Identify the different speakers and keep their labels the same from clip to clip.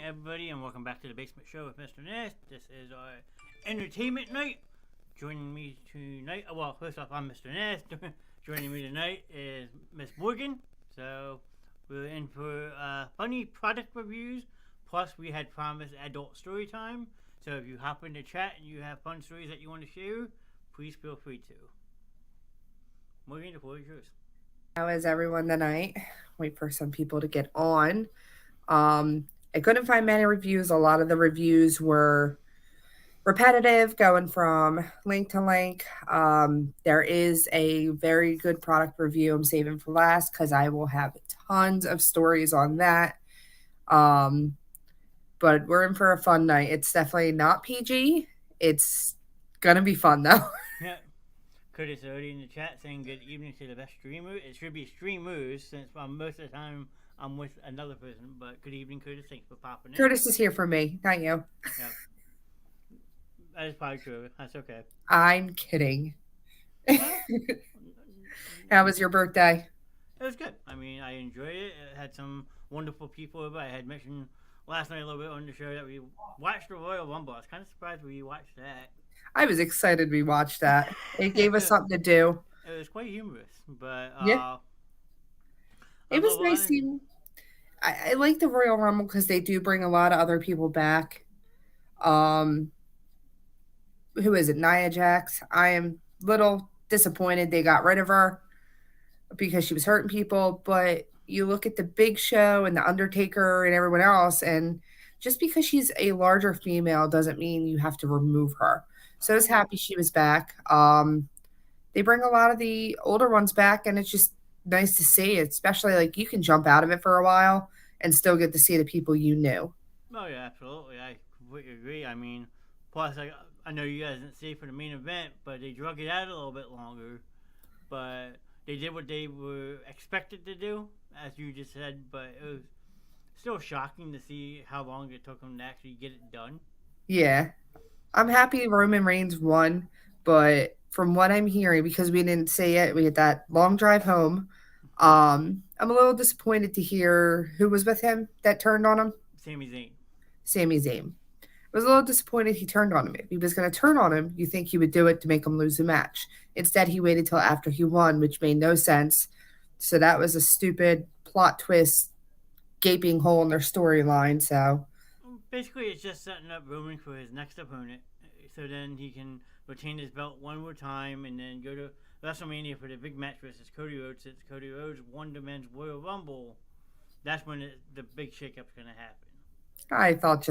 Speaker 1: everybody, and welcome back to the Basement Show with Mr. Knast. This is our entertainment night. Joining me tonight, well, first off, I'm Mr. Knast. Joining me tonight is Miss Morgan. So, we're in for funny product reviews. Plus, we had promised Adult Storytime. So, if you hop in the chat and you have fun stories that you want to share, please feel free to. Morgan, the floor is yours.
Speaker 2: How is everyone tonight? Wait for some people to get on. I couldn't find many reviews. A lot of the reviews were repetitive, going from link to link. There is a very good product review I'm saving for last because I will have tons of stories on that. But we're in for a fun night. It's definitely not PG. It's going to be fun, though.
Speaker 1: Yeah. Curtis already in the chat saying good evening to the best streamer. It should be streamers since most of the time I'm with another person. But good evening, Curtis. Thanks for popping in.
Speaker 2: Curtis is here for me, not you.
Speaker 1: Yep. That is probably true. That's okay.
Speaker 2: I'm kidding. How was your birthday?
Speaker 1: It was good. I mean, I enjoyed it. It had some wonderful people over. I had mentioned last night a little bit on the show that we watched the Royal Rumble. I was kind of surprised we watched that.
Speaker 2: I was excited we watched that. It gave us something to do.
Speaker 1: It was quite humorous, but
Speaker 2: yeah. It was nice seeing. I like the Royal Rumble because they do bring a lot of other people back. Who is it? Nia Jax. I am a little disappointed they got rid of her because she was hurting people. But you look at the Big Show and the Undertaker and everyone else, and just because she's a larger female doesn't mean you have to remove her. So I was happy she was back. They bring a lot of the older ones back, and it's just nice to see it, especially like you can jump out of it for a while and still get to see the people you knew.
Speaker 1: Oh, yeah, absolutely. I completely agree. I mean, plus, I know you guys didn't see for the main event, but they drug it out a little bit longer. But they did what they were expected to do, as you just said, but it was still shocking to see how long it took them to actually get it done.
Speaker 2: Yeah. I'm happy Roman Reigns won, but from what I'm hearing, because we didn't see it, we had that long drive home. I'm a little disappointed to hear who was with him that turned on him.
Speaker 1: Sami Zayn.
Speaker 2: Sami Zayn. I was a little disappointed he turned on him. If he was going to turn on him, you think he would do it to make him lose the match. Instead, he waited till after he won, which made no sense. So that was a stupid plot twist, gaping hole in their storyline. So
Speaker 1: basically, it's just setting up Roman for his next opponent, so then he can retain his belt one more time and then go to WrestleMania for the big match versus Cody Rhodes. Since Cody Rhodes won the men's Royal Rumble, that's when the big shakeup's going to happen.
Speaker 2: I thought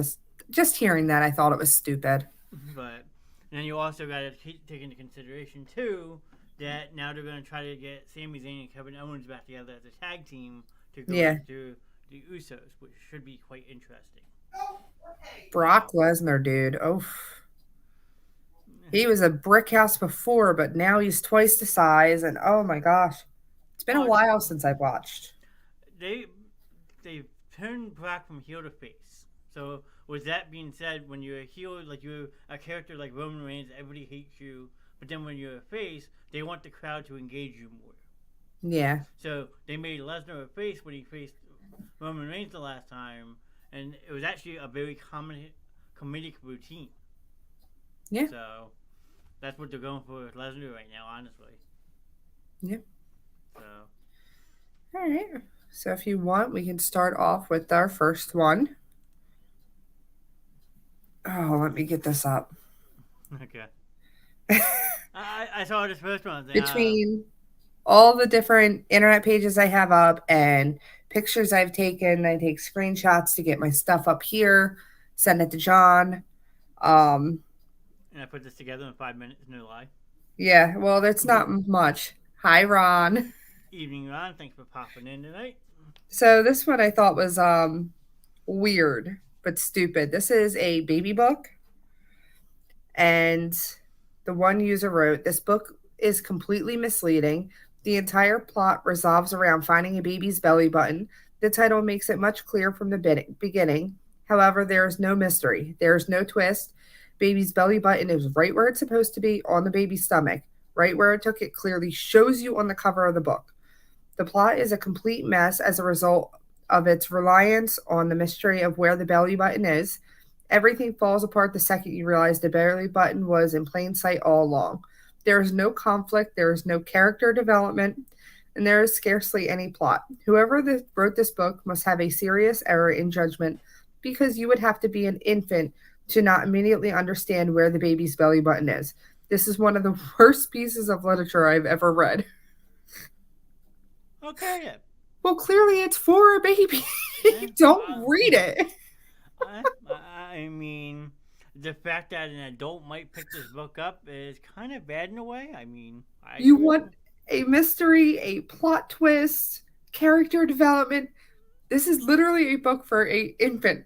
Speaker 2: just hearing that, I thought it was stupid.
Speaker 1: But then you also got to take into consideration too that now they're going to try to get Sami Zayn and Kevin Owens back together as a tag team to go after the Usos, which should be quite interesting.
Speaker 2: Brock Lesnar, dude. Oh, he was a brick house before, but now he's twice the size. And oh my gosh, it's been a while since I've watched.
Speaker 1: They turned Brock from heel to face. So with that being said, when you're a heel, like you're a character like Roman Reigns, everybody hates you. But then when you're a face, they want the crowd to engage you more.
Speaker 2: Yeah.
Speaker 1: So they made Lesnar a face when he faced Roman Reigns the last time. And it was actually a very comedic routine.
Speaker 2: Yeah.
Speaker 1: So that's what they're going for with Lesnar right now, honestly.
Speaker 2: Yeah.
Speaker 1: So.
Speaker 2: All right. So if you want, we can start off with our first one. Oh, let me get this up.
Speaker 1: Okay. I saw this first one.
Speaker 2: Between all the different internet pages I have up and pictures I've taken, I take screenshots to get my stuff up here, send it to John.
Speaker 1: And I put this together in 5 minutes, no lie.
Speaker 2: Yeah, well, that's not much. Hi, Ron.
Speaker 1: Evening, Ron. Thanks for popping in tonight.
Speaker 2: So this one I thought was weird but stupid. This is a baby book. And the one user wrote, this book is completely misleading. The entire plot revolves around finding a baby's belly button. The title makes it much clearer from the beginning. However, there is no mystery. There is no twist. Baby's belly button is right where it's supposed to be, on the baby's stomach. Right where it took it clearly shows you on the cover of the book. The plot is a complete mess as a result of its reliance on the mystery of where the belly button is. Everything falls apart the second you realize the belly button was in plain sight all along. There is no conflict, there is no character development, and there is scarcely any plot. Whoever wrote this book must have a serious error in judgment because you would have to be an infant to not immediately understand where the baby's belly button is. This is one of the worst pieces of literature I've ever read.
Speaker 1: Okay.
Speaker 2: Well, clearly it's for a baby. Don't read it.
Speaker 1: I mean, the fact that an adult might pick this book up is kind of bad in a way. I mean,
Speaker 2: You want a mystery, a plot twist, character development. This is literally a book for a infant.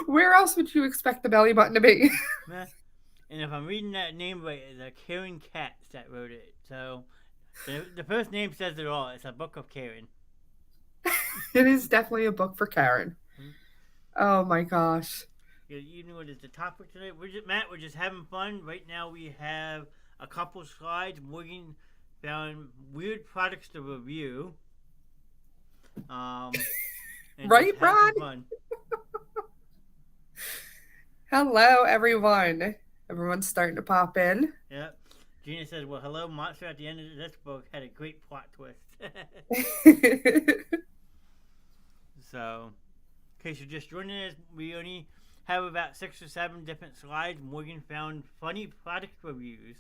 Speaker 2: Where else would you expect the belly button to be?
Speaker 1: And if I'm reading that name right, it's a Karen Katz that wrote it. So the first name says it all. It's a book of Karen.
Speaker 2: It is definitely a book for Karen. Oh my gosh.
Speaker 1: Good evening. What is the topic today? We're just having fun. Right now we have a couple slides. Morgan found weird products to review.
Speaker 2: Right, Ron? Hello, everyone. Everyone's starting to pop in.
Speaker 1: Yep. Gina says, well, hello, monster at the end of this book had a great plot twist. So, in case you're just joining us, we only have about 6 or 7 different slides. Morgan found funny product reviews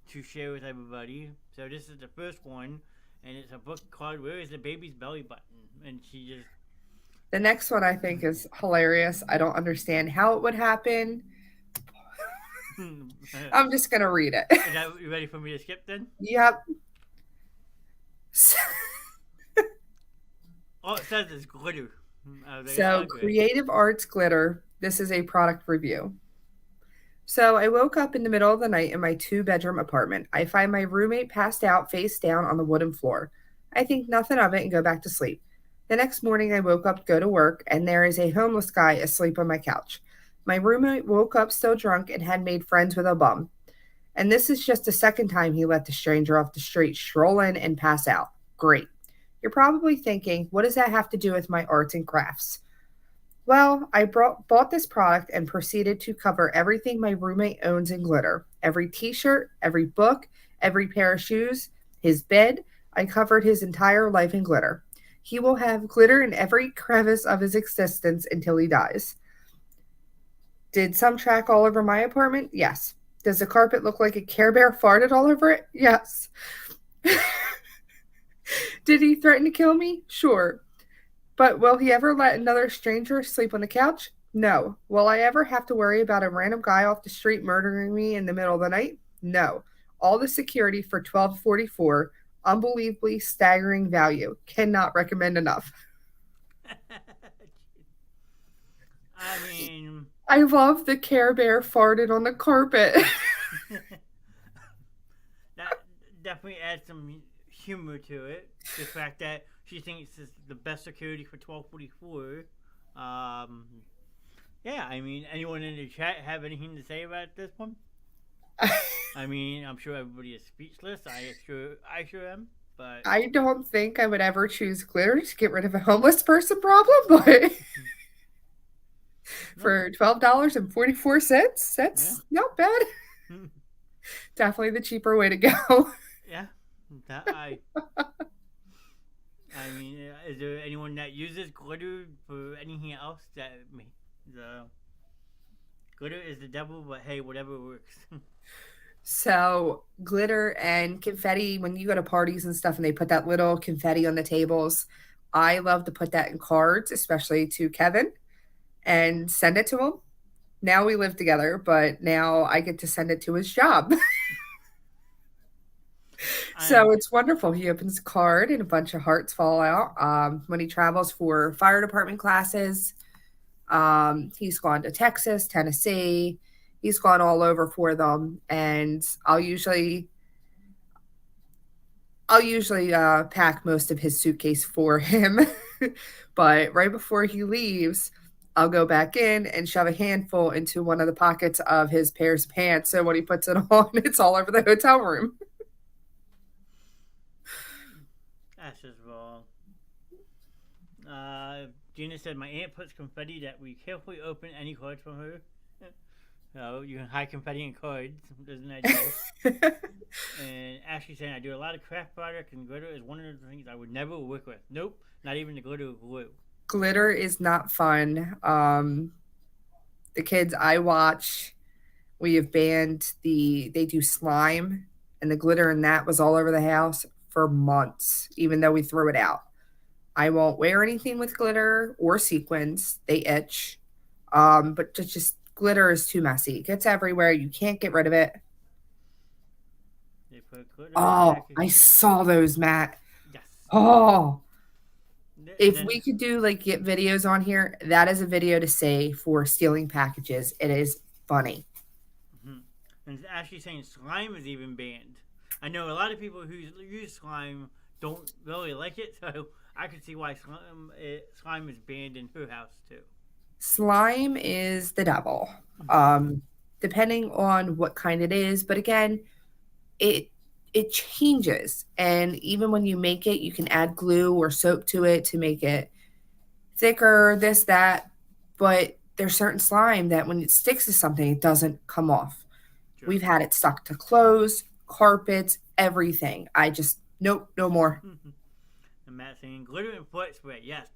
Speaker 1: to share with everybody. So this is the first one, and it's a book called Where is the Baby's Belly Button? And she just...
Speaker 2: The next one I think is hilarious. I don't understand how it would happen. I'm just going to read it.
Speaker 1: Is that, you ready for me to skip then?
Speaker 2: Yep.
Speaker 1: All it says is glitter.
Speaker 2: So, Creative Arts Glitter. This is a product review. So, I woke up in the middle of the night in my 2-bedroom apartment. I find my roommate passed out face down on the wooden floor. I think nothing of it and go back to sleep. The next morning, I woke up to go to work, and there is a homeless guy asleep on my couch. My roommate woke up still drunk and had made friends with a bum. And this is just the second time he let the stranger off the street stroll in and pass out. Great. You're probably thinking, what does that have to do with my arts and crafts? Well, I bought this product and proceeded to cover everything my roommate owns in glitter. Every t-shirt, every book, every pair of shoes, his bed. I covered his entire life in glitter. He will have glitter in every crevice of his existence until he dies. Did some track all over my apartment? Yes. Does the carpet look like a Care Bear farted all over it? Yes. Did he threaten to kill me? Sure. But will he ever let another stranger sleep on the couch? No. Will I ever have to worry about a random guy off the street murdering me in the middle of the night? No. All the security for $12.44. Unbelievably staggering value. Cannot recommend enough.
Speaker 1: I mean...
Speaker 2: I love the Care Bear farted on the carpet.
Speaker 1: That definitely adds some humor to it. The fact that she thinks it's the best security for $12.44. Yeah, I mean, anyone in the chat have anything to say about this one? I mean, I'm sure everybody is speechless. I sure am. But
Speaker 2: I don't think I would ever choose glitter to get rid of a homeless person problem, but for $12.44, that's not bad. Definitely the cheaper way to go.
Speaker 1: Yeah, I mean, is there anyone that uses glitter for anything else? The glitter is the devil, but hey, whatever works.
Speaker 2: So glitter and confetti, when you go to parties and stuff and they put that little confetti on the tables, I love to put that in cards, especially to Kevin, and send it to him. Now we live together, but now I get to send it to his job. So it's wonderful. He opens a card and a bunch of hearts fall out. When he travels for fire department classes, he's gone to Texas, Tennessee. He's gone all over for them, and I'll usually pack most of his suitcase for him. But right before he leaves, I'll go back in and shove a handful into one of the pockets of his pairs of pants. So when he puts it on, it's all over the hotel room.
Speaker 1: That's just wrong. Gina said my aunt puts confetti that we carefully open any cards from her. So you can hide confetti in cards. Doesn't that do? And Ashley saying I do a lot of craft product and glitter is one of the things I would never work with. Nope, not even the glitter glue.
Speaker 2: Glitter is not fun. The kids I watch, we have banned they do slime, and the glitter in that was all over the house for months, even though we threw it out. I won't wear anything with glitter or sequins. They itch. But just glitter is too messy. It gets everywhere. You can't get rid of it.
Speaker 1: They put glitter
Speaker 2: Oh, I saw those, Matt.
Speaker 1: Yes.
Speaker 2: Oh. If
Speaker 1: Then,
Speaker 2: we could do like get videos on here, that is a video to say for stealing packages. It is funny.
Speaker 1: mm-hmm. And Ashley saying slime is even banned. I know a lot of people who use slime don't really like it, so I could see why slime is banned in her house too.
Speaker 2: Slime is the devil, depending on what kind it is. But again, it changes, and even when you make it, you can add glue or soap to it to make it thicker. This that, but there's certain slime that when it sticks to something, it doesn't come off. Sure. We've had it stuck to clothes, carpets, everything. I just nope, no more.
Speaker 1: And Matt saying glitter and foot spray. Yes,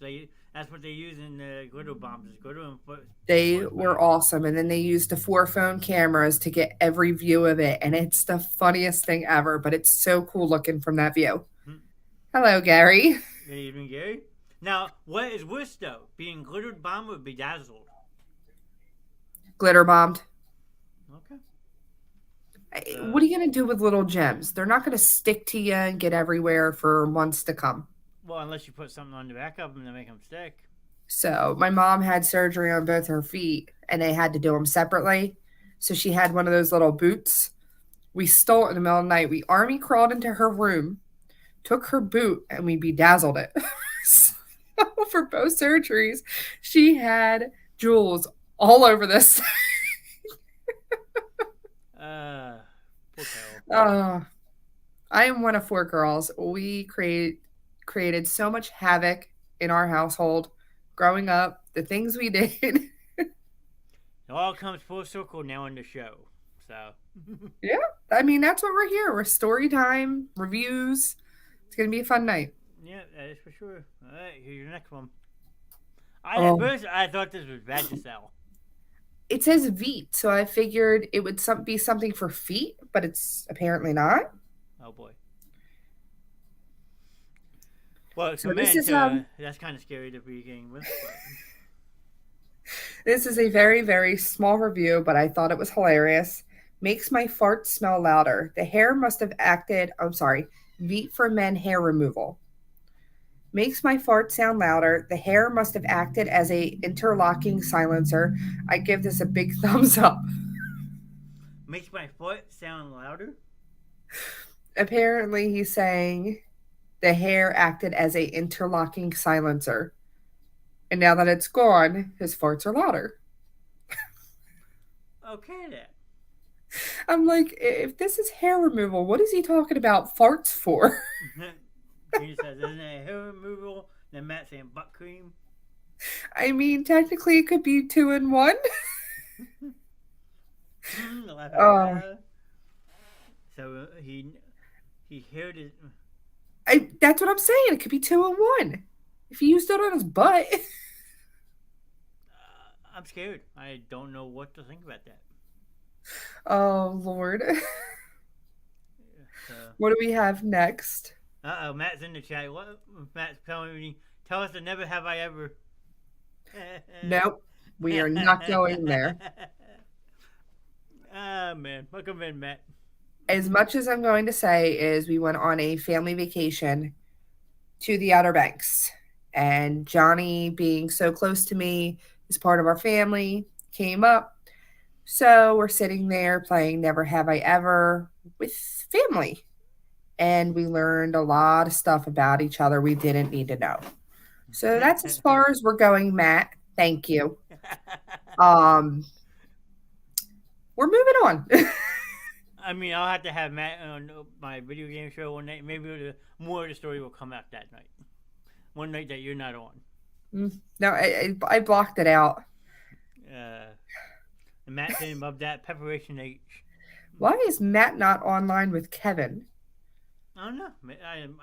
Speaker 1: that's what they use in the glitter bombs. Is glitter and foot.
Speaker 2: They were awesome, and then they used the 4 phone cameras to get every view of it, and it's the funniest thing ever. But it's so cool looking from that view. Hello, Gary.
Speaker 1: Good evening, Gary. Now, what is worse though, being glittered bombed or bedazzled?
Speaker 2: Glitter bombed.
Speaker 1: Okay.
Speaker 2: What are you going to do with little gems? They're not going to stick to you and get everywhere for months to come.
Speaker 1: Well, unless you put something on the back of them to make them stick.
Speaker 2: So my mom had surgery on both her feet, and they had to do them separately. So she had one of those little boots. We stole it in the middle of the night. We army crawled into her room, took her boot, and we bedazzled it. So for both surgeries, she had jewels all over this. I am one of 4 girls. We created so much havoc in our household growing up, the things we did.
Speaker 1: It all comes full circle now in the show. So
Speaker 2: yeah, I mean, that's what we're here. We're story time, reviews. It's going to be a fun night.
Speaker 1: Yeah, that is for sure. All right, here's your next one. At first, I thought this was bad to sell.
Speaker 2: It says feet, so I figured it would be something for feet, but it's apparently not.
Speaker 1: Oh, boy. Well,
Speaker 2: so this is,
Speaker 1: that's kind of scary to begin with. But.
Speaker 2: This is a very, very small review, but I thought it was hilarious. Makes my fart smell louder. The hair must have acted, Veet for men hair removal. Makes my fart sound louder. The hair must have acted as a interlocking silencer. I give this a big thumbs up.
Speaker 1: Makes my foot sound louder?
Speaker 2: Apparently he's saying the hair acted as a interlocking silencer. And now that it's gone, his farts are louder.
Speaker 1: Okay then.
Speaker 2: I'm like, if this is hair removal, what is he talking about farts for?
Speaker 1: He says, isn't it hair removal? Then Matt saying butt cream.
Speaker 2: I mean, technically it could be 2 in 1.
Speaker 1: So he heard it.
Speaker 2: That's what I'm saying. It could be 2 in 1. If he used it on his butt.
Speaker 1: I'm scared. I don't know what to think about that.
Speaker 2: Oh, Lord. What do we have next?
Speaker 1: Matt's in the chat. What? Matt's telling me, tell us the never have I ever.
Speaker 2: Nope. We are not going there.
Speaker 1: Man. Welcome in, Matt.
Speaker 2: As much as I'm going to say is we went on a family vacation to the Outer Banks. And Johnny, being so close to me, is part of our family, came up. So we're sitting there playing Never Have I Ever with family. And we learned a lot of stuff about each other we didn't need to know. So that's as far as we're going, Matt. Thank you. We're moving on.
Speaker 1: I mean, I'll have to have Matt on my video game show one night. Maybe more of the story will come out that night. One night that you're not on.
Speaker 2: No, I blocked it out.
Speaker 1: Uh, and Matt saying above that, Preparation H.
Speaker 2: Why is Matt not online with Kevin?
Speaker 1: I don't know.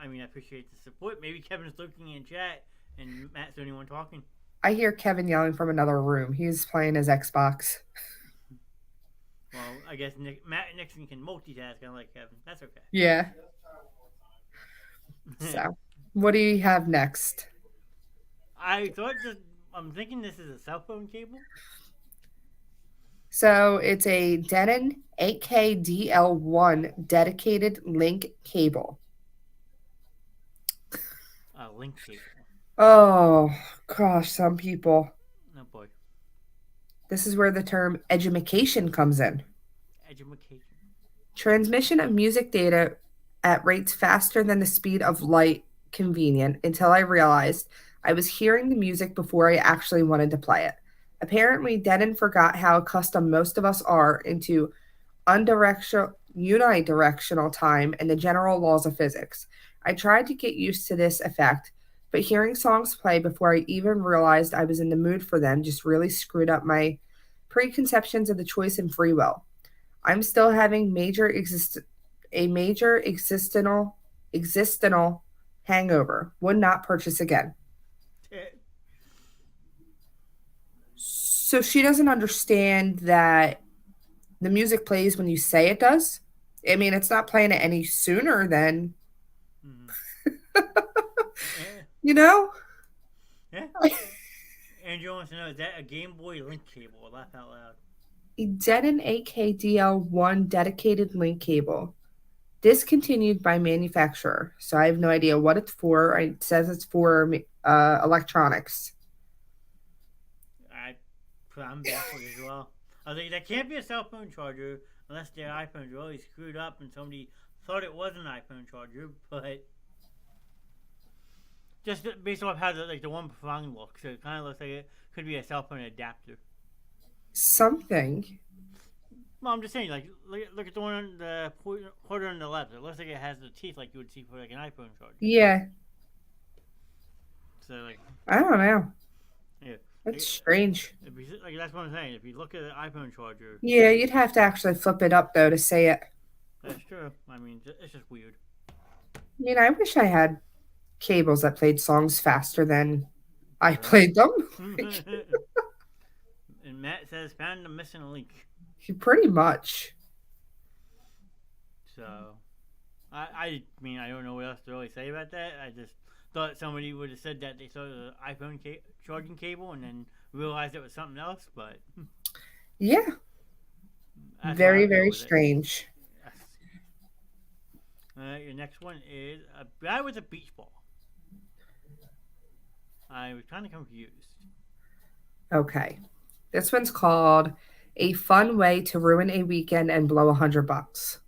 Speaker 1: I mean, I appreciate the support. Maybe Kevin's looking in chat and Matt's the only one talking.
Speaker 2: I hear Kevin yelling from another room. He's playing his Xbox.
Speaker 1: Well, I guess Matt Nixon can multitask, unlike Kevin. That's okay.
Speaker 2: Yeah. So, what do you have next?
Speaker 1: I thought that I'm thinking this is a cell phone cable.
Speaker 2: So, it's a Denon 8K DL1 dedicated link cable.
Speaker 1: Link cable.
Speaker 2: Oh, gosh, some people.
Speaker 1: Oh boy.
Speaker 2: This is where the term edumacation comes in.
Speaker 1: Edumacation.
Speaker 2: Transmission of music data at rates faster than the speed of light convenient until I realized I was hearing the music before I actually wanted to play it. Apparently, Denon forgot how accustomed most of us are into unidirectional time and the general laws of physics. I tried to get used to this effect, but hearing songs play before I even realized I was in the mood for them just really screwed up my preconceptions of the choice and free will. I'm still having a major existential hangover. Would not purchase again. So she doesn't understand that the music plays when you say it does. I mean, it's not playing it any sooner than,
Speaker 1: Yeah.
Speaker 2: you know?
Speaker 1: Yeah. Andrew wants to know, is that a Game Boy link cable? Laugh out loud.
Speaker 2: A Denon 8K DL1 dedicated link cable. Discontinued by manufacturer. So I have no idea what it's for. It says it's for electronics.
Speaker 1: I'm baffled as well. I was like, that can't be a cell phone charger unless their iPhone's really screwed up and somebody thought it was an iPhone charger, but just based off how the one prong looks, it kind of looks like it could be a cell phone adapter.
Speaker 2: Something.
Speaker 1: Well, I'm just saying, like, look at the one on the quarter on the left. It looks like it has the teeth like you would see for like an iPhone charger.
Speaker 2: Yeah.
Speaker 1: So like,
Speaker 2: I don't know.
Speaker 1: yeah,
Speaker 2: That's strange.
Speaker 1: like that's what I'm saying. If you look at an iPhone charger,
Speaker 2: Yeah, you'd have to actually flip it up though to say it.
Speaker 1: that's true. I mean, it's just weird.
Speaker 2: I mean, I wish I had cables that played songs faster than I played them.
Speaker 1: And Matt says, found the missing link.
Speaker 2: Pretty much.
Speaker 1: So, I mean, I don't know what else to really say about that. I just thought somebody would have said that they saw the iPhone charging cable and then realized it was something else, but.
Speaker 2: Yeah. Very, very strange.
Speaker 1: Yes. Your next one is a guy with a beach ball. I was kind of confused.
Speaker 2: Okay. This one's called A Fun Way to Ruin a Weekend and Blow $100.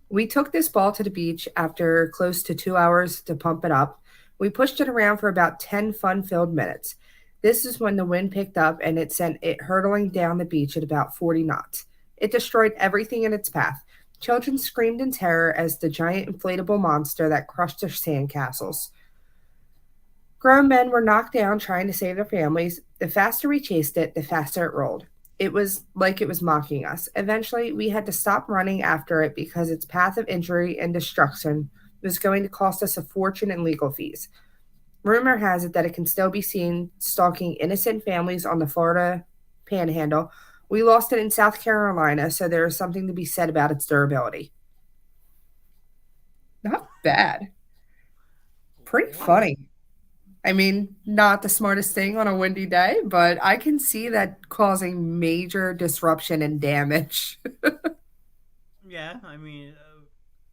Speaker 2: We took this ball to the beach after close to 2 hours to pump it up. We pushed it around for about 10 fun-filled minutes. This is when the wind picked up and it sent it hurtling down the beach at about 40 knots. It destroyed everything in its path. Children screamed in terror as the giant inflatable monster that crushed their sandcastles. Grown men were knocked down trying to save their families. The faster we chased it, the faster it rolled. It was like it was mocking us. Eventually, we had to stop running after it because its path of injury and destruction was going to cost us a fortune in legal fees. Rumor has it that it can still be seen stalking innocent families on the Florida Panhandle. We lost it in South Carolina, so there is something to be said about its durability. Not bad. Pretty funny. I mean, not the smartest thing on a windy day, but I can see that causing major disruption and damage.
Speaker 1: Yeah, I mean,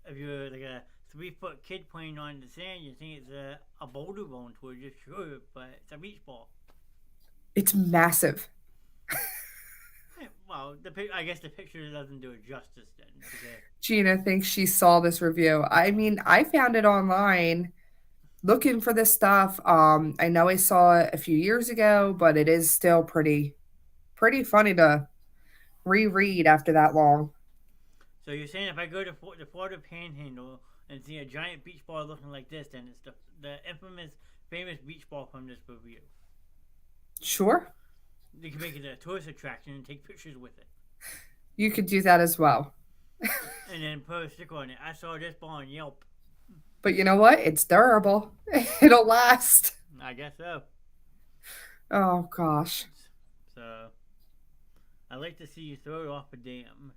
Speaker 1: if you're like a 3-foot kid playing on the sand, you think it's a boulder going towards you, sure, but it's a beach ball.
Speaker 2: It's massive.
Speaker 1: Well, I guess the picture doesn't do it justice then.
Speaker 2: Gina thinks she saw this review. I mean, I found it online looking for this stuff. I know I saw it a few years ago, but it is still pretty funny to reread after that long.
Speaker 1: So you're saying if I go to the Florida Panhandle and see a giant beach ball looking like this, then it's the infamous famous beach ball from this review.
Speaker 2: Sure.
Speaker 1: You can make it a tourist attraction and take pictures with it.
Speaker 2: You could do that as well.
Speaker 1: And then put a sticker on it. I saw this ball on Yelp.
Speaker 2: But you know what? It's durable. It'll last.
Speaker 1: I guess so.
Speaker 2: Oh, gosh.
Speaker 1: So, I like to see you throw it off a dam.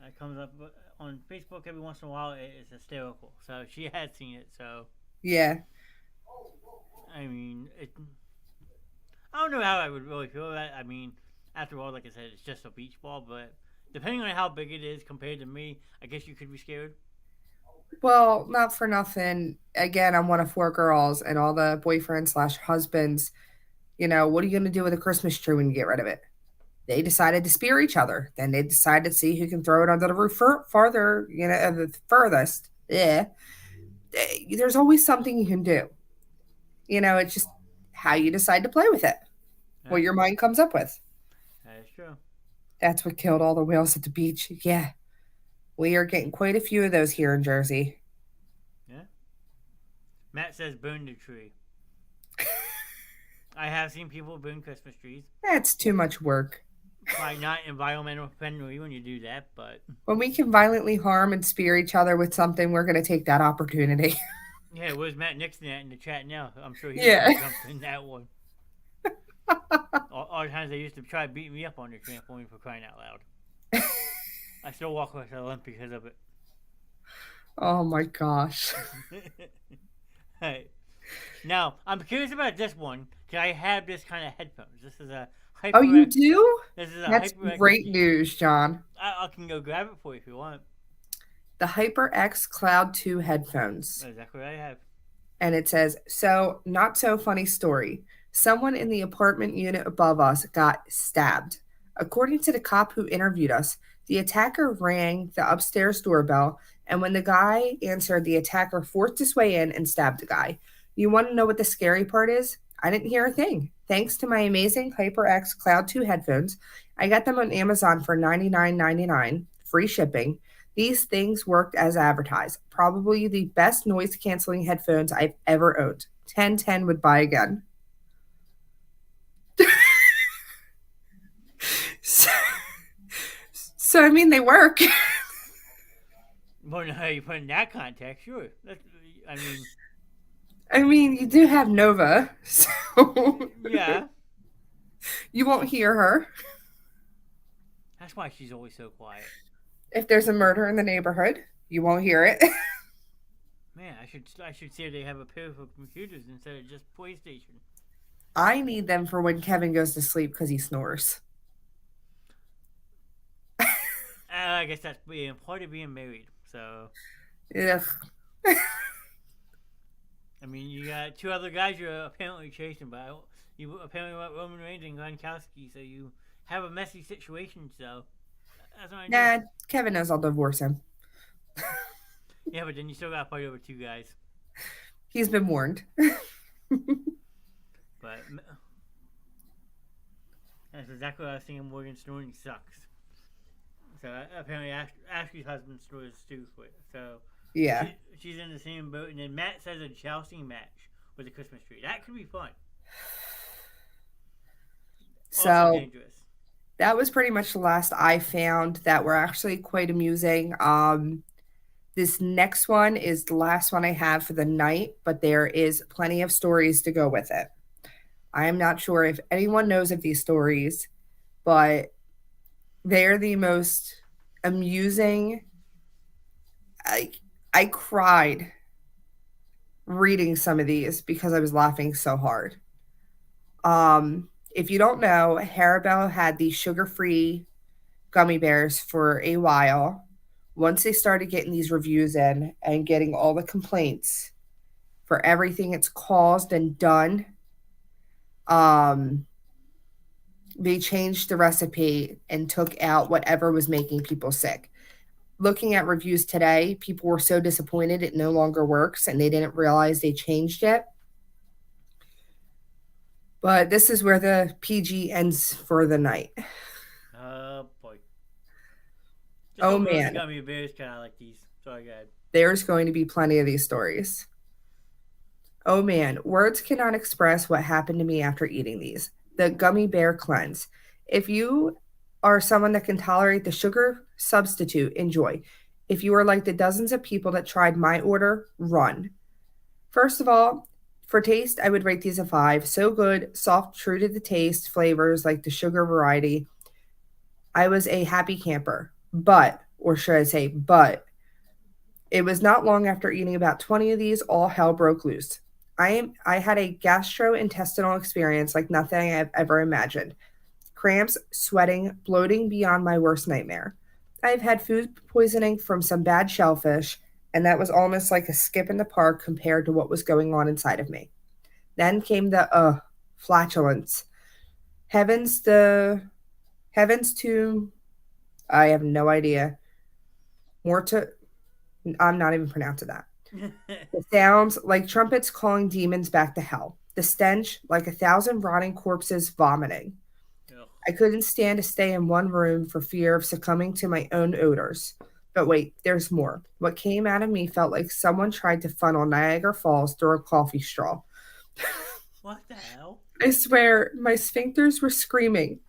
Speaker 1: It comes up on Facebook every once in a while. It's hysterical. So, she had seen it. So,
Speaker 2: Yeah.
Speaker 1: I mean, I don't know how I would really feel about it. I mean, after all, like I said, it's just a beach ball. But depending on how big it is compared to me, I guess you could be scared.
Speaker 2: Well, not for nothing. Again, I'm one of 4 girls, and all the boyfriends/husbands, what are you going to do with a Christmas tree when you get rid of it? They decided to spear each other. Then they decided to see who can throw it under the roof farther, the furthest. Yeah. There's always something you can do. It's just how you decide to play with it, what your mind comes up with.
Speaker 1: That is true.
Speaker 2: That's what killed all the whales at the beach. Yeah. We are getting quite a few of those here in Jersey.
Speaker 1: Yeah. Matt says burn the tree. I have seen people burn Christmas trees.
Speaker 2: That's too much work.
Speaker 1: Probably not environmental friendly when you do that, but...
Speaker 2: When we can violently harm and spear each other with something, we're going to take that opportunity.
Speaker 1: Yeah, where's Matt Nixon at in the chat now? I'm sure he jumped in that one. all the times they used to try to beat me up on the trampoline for crying out loud. I still walk like a limp because of it.
Speaker 2: Oh my gosh.
Speaker 1: Hey. Now, I'm curious about this one, because I have this kind of headphones. This is a HyperX.
Speaker 2: Oh, you do?
Speaker 1: This is
Speaker 2: That's
Speaker 1: HyperX.
Speaker 2: Great news, John.
Speaker 1: I can go grab it for you if you want.
Speaker 2: The HyperX Cloud 2 headphones.
Speaker 1: That's exactly what I have.
Speaker 2: And it says, so, not so funny story. Someone in the apartment unit above us got stabbed. According to the cop who interviewed us, the attacker rang the upstairs doorbell, and when the guy answered, the attacker forced his way in and stabbed the guy. You want to know what the scary part is? I didn't hear a thing. Thanks to my amazing HyperX Cloud 2 headphones, I got them on Amazon for $99.99, free shipping. These things worked as advertised. Probably the best noise-canceling headphones I've ever owned. 10/10 would buy again. So, I mean, they work.
Speaker 1: Well, how you put in that context, sure.
Speaker 2: I mean, you do have Nova, so...
Speaker 1: Yeah.
Speaker 2: You won't hear her.
Speaker 1: That's why she's always so quiet.
Speaker 2: If there's a murder in the neighborhood, you won't hear it.
Speaker 1: Man, I should see if they have a pair of computers instead of just PlayStation.
Speaker 2: I need them for when Kevin goes to sleep because he snores.
Speaker 1: I guess that's part of being married, so...
Speaker 2: Ugh.
Speaker 1: I mean, you got 2 other guys you're apparently chasing, but you apparently want Roman Reigns and Gronkowski, so you have a messy situation, so... That's what I do.
Speaker 2: Nah, Kevin knows I'll divorce him.
Speaker 1: Yeah, but then you still got to fight over 2 guys.
Speaker 2: He's been warned.
Speaker 1: But that's exactly what I was thinking. Morgan snoring sucks. So apparently Ashley's husband snores too. So
Speaker 2: yeah,
Speaker 1: she's in the same boat. And then Matt says a jousting match with a Christmas tree. That could be fun.
Speaker 2: So
Speaker 1: also dangerous.
Speaker 2: That was pretty much the last I found that were actually quite amusing. This next one is the last one I have for the night, but there is plenty of stories to go with it. I am not sure if anyone knows of these stories, but they're the most amusing. I cried reading some of these because I was laughing so hard. If you don't know, Haribo had these sugar-free gummy bears for a while. Once they started getting these reviews in and getting all the complaints for everything it's caused and done, they changed the recipe and took out whatever was making people sick. Looking at reviews today, people were so disappointed it no longer works and they didn't realize they changed it. But this is where the PG ends for the night.
Speaker 1: Boy.
Speaker 2: Oh, man.
Speaker 1: Gummy bears kind of like these. Sorry, God.
Speaker 2: There's going to be plenty of these stories. Oh man, words cannot express what happened to me after eating these. The gummy bear cleanse. If you are someone that can tolerate the sugar substitute, enjoy. If you are like the dozens of people that tried my order, run. First of all, for taste, I would rate these a 5. So good, soft, true to the taste, flavors like the sugar variety. I was a happy camper. But, or should I say, but, it was not long after eating about 20 of these, all hell broke loose. I had a gastrointestinal experience like nothing I've ever imagined. Cramps, sweating, bloating beyond my worst nightmare. I've had food poisoning from some bad shellfish, and that was almost like a skip in the park compared to what was going on inside of me. Then came the flatulence. Heavens the heavens to I have no idea. More to I'm not even pronouncing that. The sounds like trumpets calling demons back to hell. The stench like 1,000 rotting corpses vomiting.
Speaker 1: Ugh.
Speaker 2: I couldn't stand to stay in one room for fear of succumbing to my own odors. But wait, there's more. What came out of me felt like someone tried to funnel Niagara Falls through a coffee straw.
Speaker 1: What the hell?
Speaker 2: I swear, my sphincters were screaming.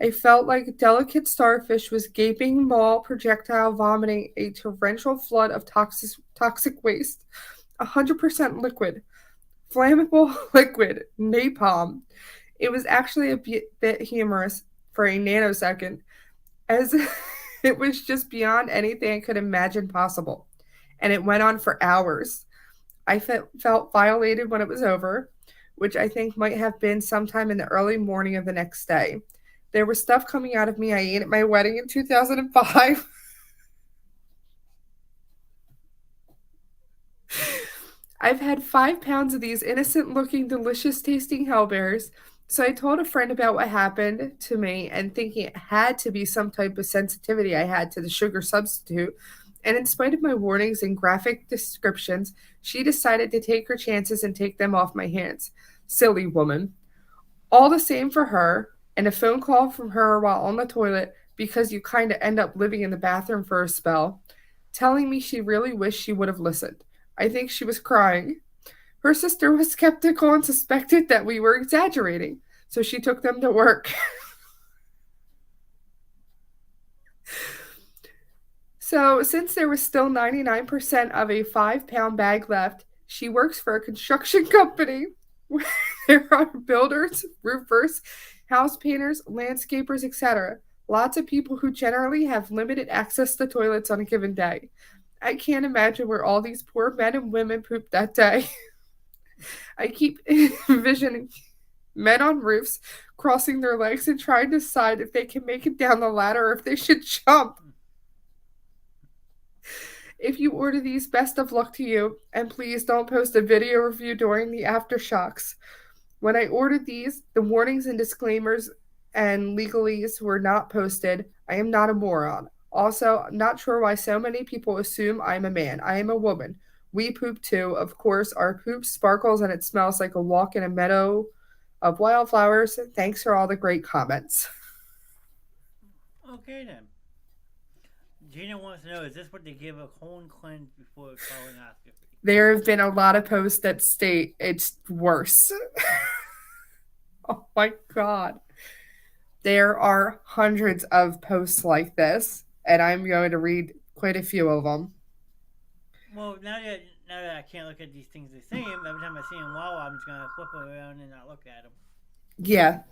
Speaker 2: I felt like a delicate starfish was gaping maw projectile vomiting a torrential flood of toxic waste. 100% liquid. Flammable liquid. Napalm. It was actually a bit humorous for a nanosecond, as it was just beyond anything I could imagine possible. And it went on for hours. I felt violated when it was over, which I think might have been sometime in the early morning of the next day. There was stuff coming out of me I ate at my wedding in 2005. I've had 5 pounds of these innocent looking, delicious tasting hellbears. So I told a friend about what happened to me and thinking it had to be some type of sensitivity I had to the sugar substitute. And in spite of my warnings and graphic descriptions, she decided to take her chances and take them off my hands. Silly woman. All the same for her, and a phone call from her while on the toilet because you kind of end up living in the bathroom for a spell, telling me she really wished she would have listened. I think she was crying. Her sister was skeptical and suspected that we were exaggerating, so she took them to work. So, since there was still 99% of a 5 pound bag left, she works for a construction company where there are builders, roofers, house painters, landscapers, etc. Lots of people who generally have limited access to toilets on a given day. I can't imagine where all these poor men and women pooped that day. I keep envisioning men on roofs crossing their legs and trying to decide if they can make it down the ladder or if they should jump. If you order these, best of luck to you, and please don't post a video review during the aftershocks. When I ordered these, the warnings and disclaimers and legalese were not posted. I am not a moron. Also, I'm not sure why so many people assume I'm a man. I am a woman. We poop too. Of course, our poop sparkles and it smells like a walk in a meadow of wildflowers. Thanks for all the great comments.
Speaker 1: Okay then. Gina wants to know, is this what they give a colon cleanse before colonoscopy?
Speaker 2: There have been a lot of posts that state it's worse. Oh my God. There are hundreds of posts like this, and I'm going to read quite a few of them.
Speaker 1: Well, now that I can't look at these things the same, every time I see them Wawa, I'm just going to flip them around and not look at them.
Speaker 2: Yeah.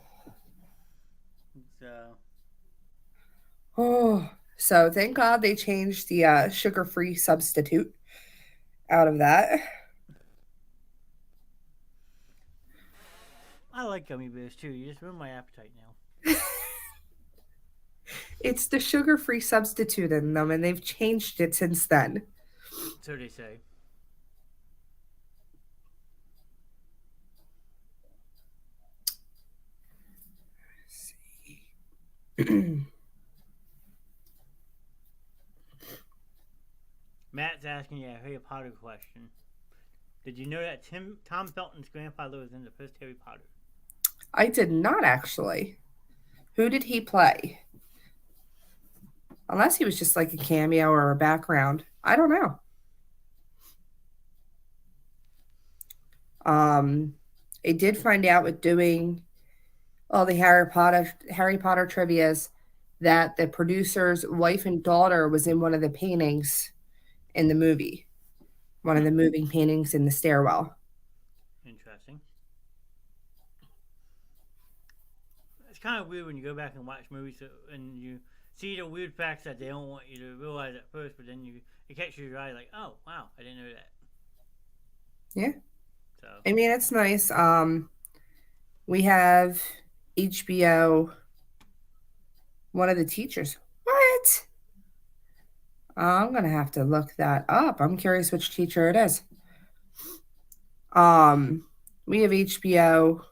Speaker 1: So.
Speaker 2: So thank God they changed the sugar-free substitute out of that.
Speaker 1: I like gummy bears too. You just ruined my appetite now.
Speaker 2: It's the sugar-free substitute in them, and they've changed it since then.
Speaker 1: So they say.
Speaker 2: Let's see.
Speaker 1: Matt's asking you a Harry Potter question. Did you know that Tom Felton's grandfather was in the first Harry Potter?
Speaker 2: I did not actually. Who did he play? Unless he was just like a cameo or a background. I don't know. Um, I did find out with doing all the Harry Potter trivia's that the producer's wife and daughter was in one of the paintings in the movie, one of
Speaker 1: Hmm.
Speaker 2: the moving paintings in the stairwell.
Speaker 1: Interesting. It's kind of weird when you go back and watch movies and you see the weird facts that they don't want you to realize at first, but then it catches your eye like, oh wow, I didn't know that.
Speaker 2: Yeah,
Speaker 1: So.
Speaker 2: I mean it's nice. We have HBO. One of the teachers. What? I'm gonna have to look that up. I'm curious which teacher it is. Um, we have HBO,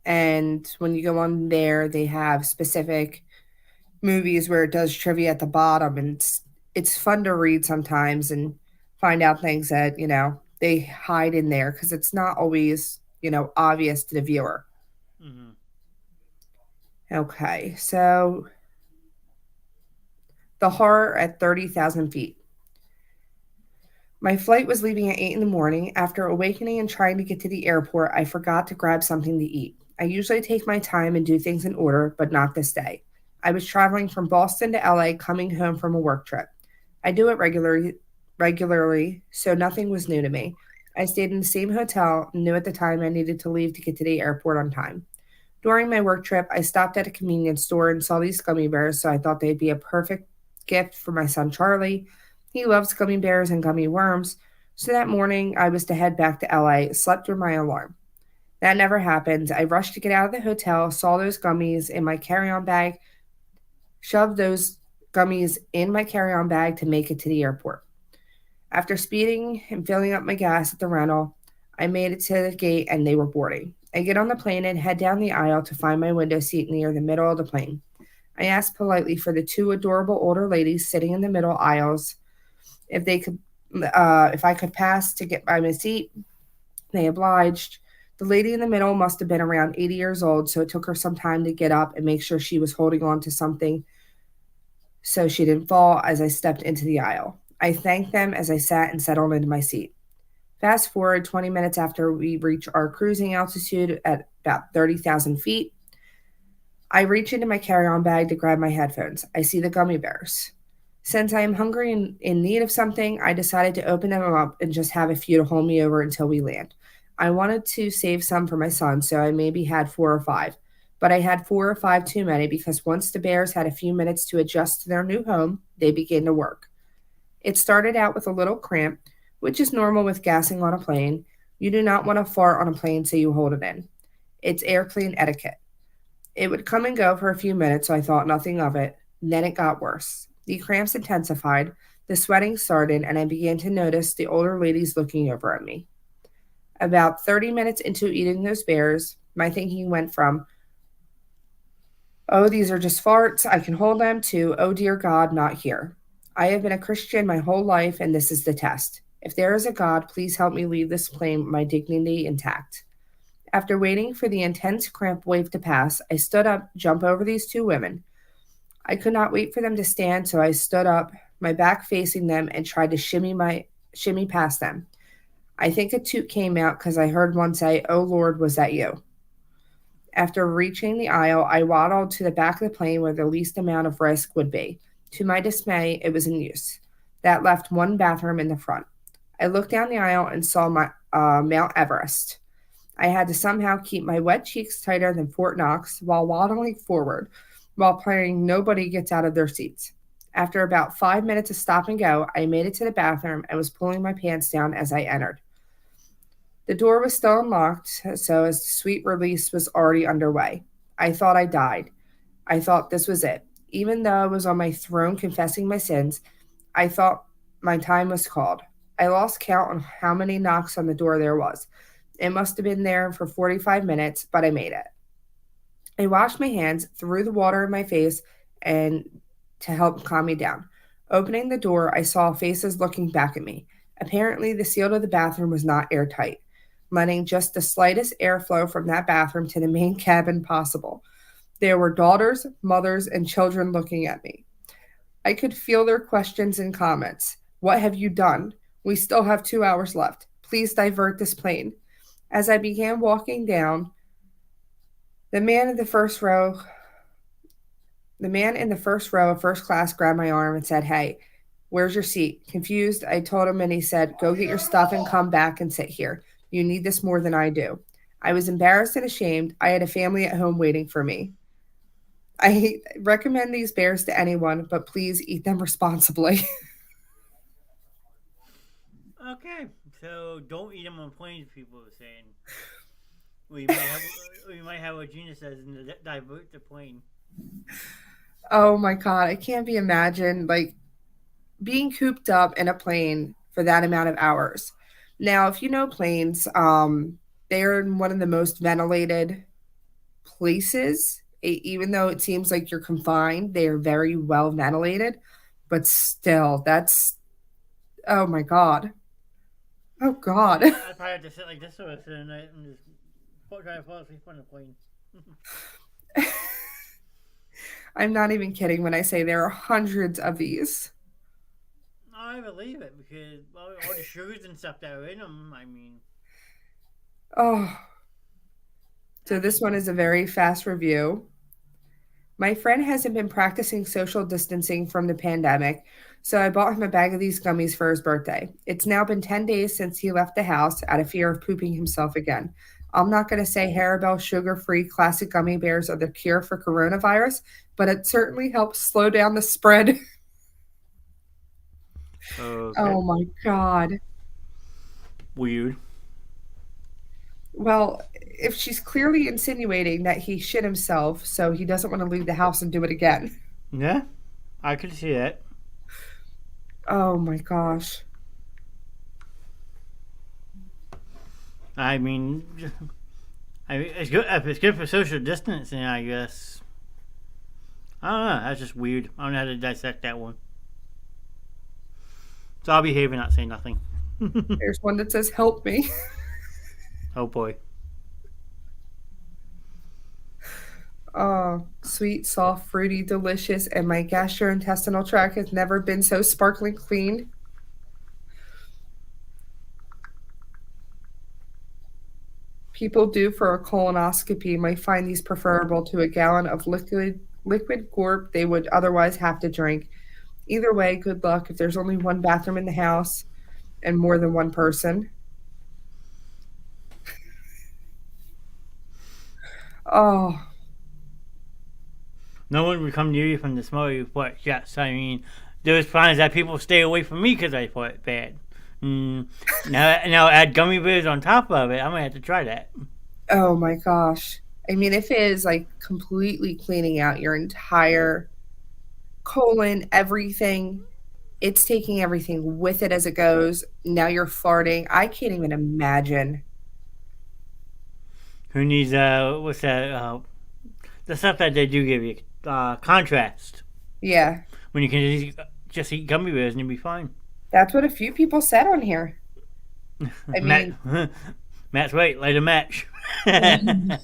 Speaker 2: and when you go on there, they have specific movies where it does trivia at the bottom, and it's fun to read sometimes and find out things that they hide in there because it's not always obvious to the viewer.
Speaker 1: Mm-hmm.
Speaker 2: Okay, so the horror at 30,000 feet. My flight was leaving at 8 in the morning. After awakening and trying to get to the airport, I forgot to grab something to eat. I usually take my time and do things in order, but not this day. I was traveling from Boston to LA coming home from a work trip. I do it regularly, so nothing was new to me. I stayed in the same hotel and knew at the time I needed to leave to get to the airport on time. During my work trip, I stopped at a convenience store and saw these gummy bears, so I thought they'd be a perfect gift for my son Charlie. He loves gummy bears and gummy worms, so that morning I was to head back to LA, slept through my alarm. That never happened. I rushed to get out of the hotel, saw those gummies in my carry on bag, shoved those gummies in my carry on bag to make it to the airport. After speeding and filling up my gas at the rental, I made it to the gate and they were boarding. I get on the plane and head down the aisle to find my window seat near the middle of the plane. I asked politely for the two adorable older ladies sitting in the middle aisles if they could, if I could pass to get by my seat. They obliged. The lady in the middle must have been around 80 years old, so it took her some time to get up and make sure she was holding on to something so she didn't fall as I stepped into the aisle. I thanked them as I sat and settled into my seat. Fast forward 20 minutes after we reach our cruising altitude at about 30,000 feet, I reach into my carry on bag to grab my headphones. I see the gummy bears. Since I am hungry and in need of something, I decided to open them up and just have a few to hold me over until we land. I wanted to save some for my son, so I maybe had 4 or 5. But I had 4 or 5 too many because once the bears had a few minutes to adjust to their new home, they began to work. It started out with a little cramp, which is normal with gassing on a plane. You do not want to fart on a plane, so you hold it in. It's airplane etiquette. It would come and go for a few minutes, so I thought nothing of it. Then it got worse. The cramps intensified, the sweating started, and I began to notice the older ladies looking over at me. About 30 minutes into eating those bears, my thinking went from, oh, these are just farts, I can hold them, to, oh dear God, not here. I have been a Christian my whole life, and this is the test. If there is a God, please help me leave this plane with my dignity intact. After waiting for the intense cramp wave to pass, I stood up, jumped over these two women. I could not wait for them to stand, so I stood up, my back facing them, and tried to shimmy past them. I think a toot came out because I heard one say, "Oh Lord, was that you?" After reaching the aisle, I waddled to the back of the plane where the least amount of risk would be. To my dismay, it was in use. That left one bathroom in the front. I looked down the aisle and saw my Mount Everest. I had to somehow keep my wet cheeks tighter than Fort Knox while waddling forward, while praying nobody gets out of their seats. After about 5 minutes of stop and go, I made it to the bathroom and was pulling my pants down as I entered. The door was still unlocked, so as the sweet release was already underway. I thought I died. I thought this was it. Even though I was on my throne confessing my sins, I thought my time was called. I lost count on how many knocks on the door there was. It must have been there for 45 minutes, but I made it. I washed my hands, threw the water in my face, and to help calm me down. Opening the door, I saw faces looking back at me. Apparently, the seal to the bathroom was not airtight, letting just the slightest airflow from that bathroom to the main cabin possible. There were daughters, mothers, and children looking at me. I could feel their questions and comments. What have you done? We still have 2 hours left. Please divert this plane. As I began walking down, the man in the first row, the man in the first row of first class grabbed my arm and said, "Hey, where's your seat?" Confused, I told him, and he said, "Go get your stuff and come back and sit here. You need this more than I do." I was embarrassed and ashamed. I had a family at home waiting for me. I recommend these bears to anyone, but please eat them responsibly.
Speaker 1: Okay, so don't eat them on planes. People are saying we might have what Gina says in the divert the plane.
Speaker 2: Oh my God, I can't be imagined like being cooped up in a plane for that amount of hours. Now, if you know planes, they're in one of the most ventilated places. Even though it seems like you're confined, they are very well ventilated. But still, that's oh my God. Oh God.
Speaker 1: I probably have to sit like this for the rest of the night and just try to fall asleep on the plane.
Speaker 2: I'm not even kidding when I say there are hundreds of these.
Speaker 1: I believe it because all the sugars and stuff that are in them. I mean,
Speaker 2: Oh, so this one is a very fast review. My friend hasn't been practicing social distancing from the pandemic, so I bought him a bag of these gummies for his birthday. It's now been 10 days since he left the house out of fear of pooping himself again. I'm not going to say Haribo sugar free classic gummy bears are the cure for coronavirus, but it certainly helps slow down the spread.
Speaker 1: okay.
Speaker 2: Oh my God.
Speaker 1: Weird.
Speaker 2: Well, if she's clearly insinuating that he shit himself, so he doesn't want to leave the house and do it again.
Speaker 1: Yeah, I could see that.
Speaker 2: Oh my gosh.
Speaker 1: I mean, it's good if it's good for social distancing. I guess. I don't know. That's just weird. I don't know how to dissect that one. So I'll behave and not say nothing.
Speaker 2: There's one that says, "Help me."
Speaker 1: Oh boy.
Speaker 2: Oh, sweet, soft, fruity, delicious, and my gastrointestinal tract has never been so sparkling clean. People due for a colonoscopy might find these preferable to a gallon of liquid gorp they would otherwise have to drink. Either way, good luck if there's only one bathroom in the house and more than one person. Oh,
Speaker 1: No one would come near you from the smell you put. Yes, I mean, there's times that people stay away from me because I put bad. Now add gummy bears on top of it. I might have to try that.
Speaker 2: oh my gosh. I mean, if it is like completely cleaning out your entire colon, everything, it's taking everything with it as it goes. Now you're farting. I can't even imagine.
Speaker 1: Who needs what's that? The stuff that they do give you contrast.
Speaker 2: Yeah,
Speaker 1: When you can just eat gummy bears and you'll be fine.
Speaker 2: that's what a few people said on here. I mean,
Speaker 1: Matt's right. Light a match.
Speaker 2: yeah.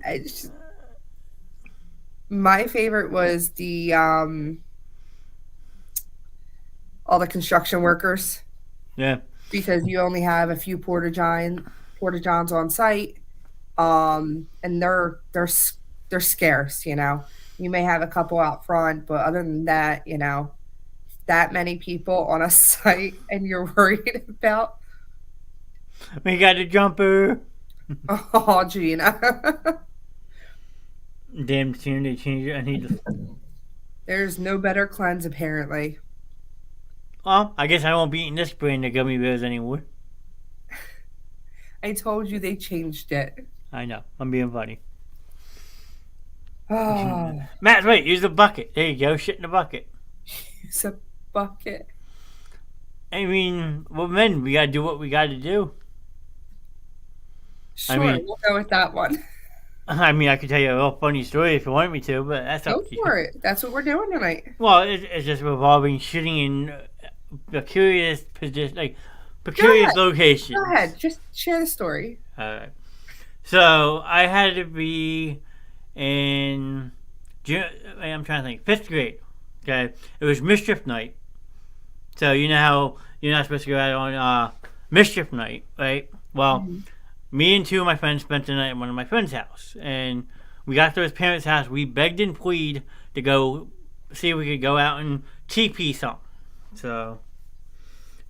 Speaker 2: I just- my favorite was the all the construction workers
Speaker 1: Yeah.
Speaker 2: because you only have a few porta johns on site, and they're scarce. You may have a couple out front, but other than that, that many people on a site, and you're worried about.
Speaker 1: We got a jumper.
Speaker 2: Oh, Gina.
Speaker 1: Damn tune, they changed it. I need to.
Speaker 2: There's no better cleanse, apparently.
Speaker 1: Well, I guess I won't be eating this brand of gummy bears anymore.
Speaker 2: I told you they changed it.
Speaker 1: I know. I'm being funny.
Speaker 2: Oh,
Speaker 1: Matt's right. Use the bucket. There you go. Shit in the bucket.
Speaker 2: it's a bucket.
Speaker 1: I mean, well, men, we gotta do what we gotta do.
Speaker 2: Sure,
Speaker 1: mean-
Speaker 2: we'll go with that one.
Speaker 1: I mean, I could tell you a real funny story if you want me to, but that's
Speaker 2: Go
Speaker 1: up to you.
Speaker 2: for it. That's what we're doing tonight.
Speaker 1: Well, it's just revolving shitting in precarious position, like precarious
Speaker 2: ahead.
Speaker 1: locations.
Speaker 2: Go ahead. Just share the story.
Speaker 1: Alright. So I had to be in I'm trying to think, 5th grade. Okay, it was mischief night. So you know how you're not supposed to go out on mischief night, right? Well, me and two of my friends spent the night at one of my friends' house, and we got to his parents' house. We begged and pleaded to go see if we could go out and TP something. So,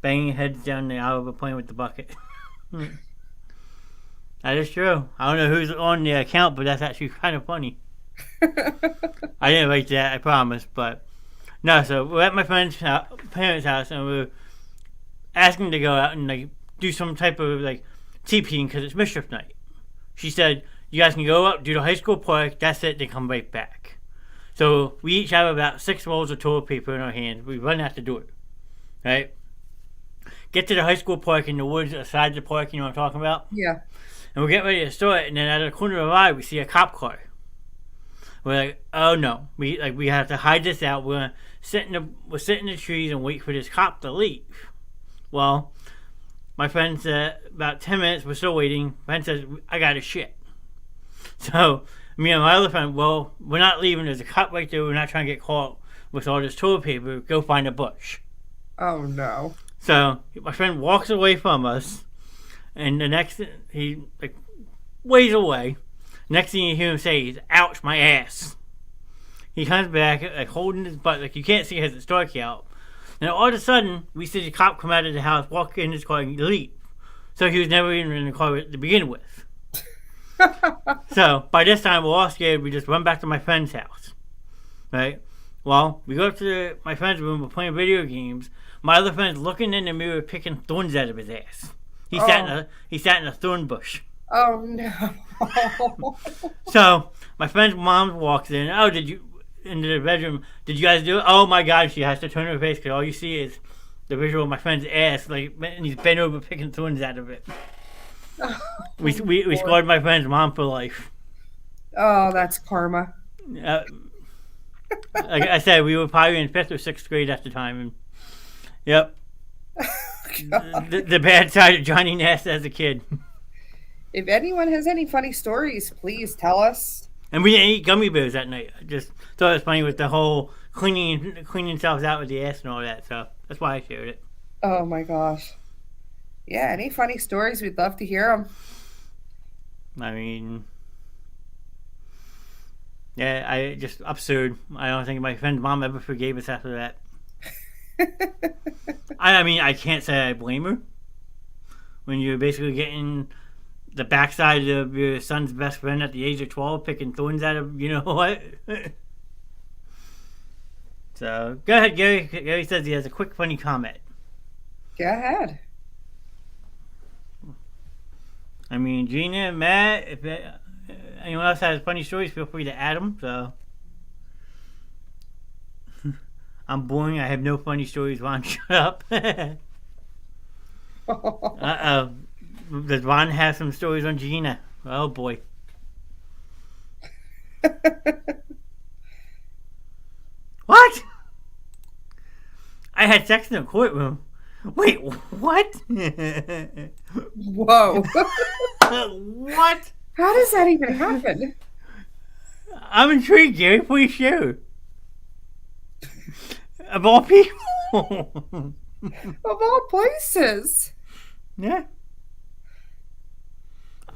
Speaker 1: banging heads down the aisle of playing with the bucket. That is true. I don't know who's on the account, but that's actually kind of funny. I didn't write that, I promise, but no. So we're at my friend's parents' house, and we're asking to go out and like do some type of like TPing because it's mischief night. She said, "You guys can go up, do the high school park. That's it. They come right back." So we each have about 6 rolls of toilet paper in our hands. We run out the door, right? Get to the high school park in the woods aside the park. You know what I'm talking about?
Speaker 2: Yeah.
Speaker 1: And we're getting ready to start, and then out of the corner of our eye, we see a cop car. We're like, oh no, we have to hide this out. We're sit in the trees and wait for this cop to leave. Well, my friend said about 10 minutes. We're still waiting. My friend says, I got to shit. So me and my other friend, well, we're not leaving. There's a cop right there. We're not trying to get caught with all this toilet paper. Go find a bush.
Speaker 2: Oh no.
Speaker 1: So my friend walks away from us, and the next he like ways away. Next thing you hear him say is, "Ouch, my ass." He comes back like holding his butt, like you can't see because it's dark out. And all of a sudden, we see the cop come out of the house, walk in his car, and leave. So he was never even in the car to begin with. So by this time, we're all scared. We just run back to my friend's house, right? Well, we go up to my friend's room. We're playing video games. My other friend's looking in the mirror, picking thorns out of his ass. He sat in a thorn bush.
Speaker 2: Oh no.
Speaker 1: So my friend's mom walks in. Oh, into the bedroom? Did you guys do it? Oh my God! She has to turn her face because all you see is the visual of my friend's ass, like, and he's bent over picking thorns out of it. Oh, we scored my friend's mom for life.
Speaker 2: Oh, that's karma.
Speaker 1: Like I said, we were probably in 5th or 6th grade at the time. And, yep. The bad side of Johnny Nast as a kid.
Speaker 2: If anyone has any funny stories, please tell us.
Speaker 1: And we didn't eat gummy bears that night. I just thought it was funny with the whole cleaning themselves out with the ass and all that. So that's why I shared it.
Speaker 2: Oh my gosh. Yeah, any funny stories? We'd love to hear them.
Speaker 1: I mean, yeah, I just absurd. I don't think my friend's mom ever forgave us after that. I mean, I can't say I blame her. When you're basically getting the backside of your son's best friend at the age of 12, picking thorns out of, you know what? So, go ahead, Gary. Gary says he has a quick, funny comment.
Speaker 2: Go ahead.
Speaker 1: I mean, Gina, Matt, if anyone else has funny stories, feel free to add them. So, I'm boring. I have no funny stories. Ron, shut up. Uh-oh. Does Ron have some stories on Gina? Oh, boy. What? I had sex in a courtroom. Wait, what?
Speaker 2: Whoa.
Speaker 1: What?
Speaker 2: How does that even happen?
Speaker 1: I'm intrigued, Gary. Please share. Of all people.
Speaker 2: Of all places.
Speaker 1: Yeah.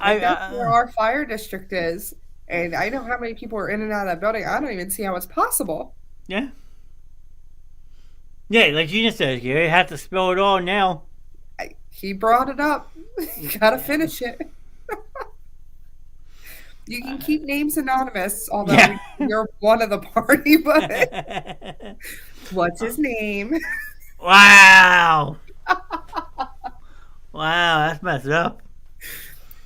Speaker 2: That's where our fire district is. And I know how many people are in and out of that building. I don't even see how it's possible.
Speaker 1: Yeah. Yeah, like Gina says, you have to spell it all now.
Speaker 2: He brought it up. You gotta finish it. You can keep names anonymous, although you're one of the party, but what's his name?
Speaker 1: Wow. Wow, that's messed up.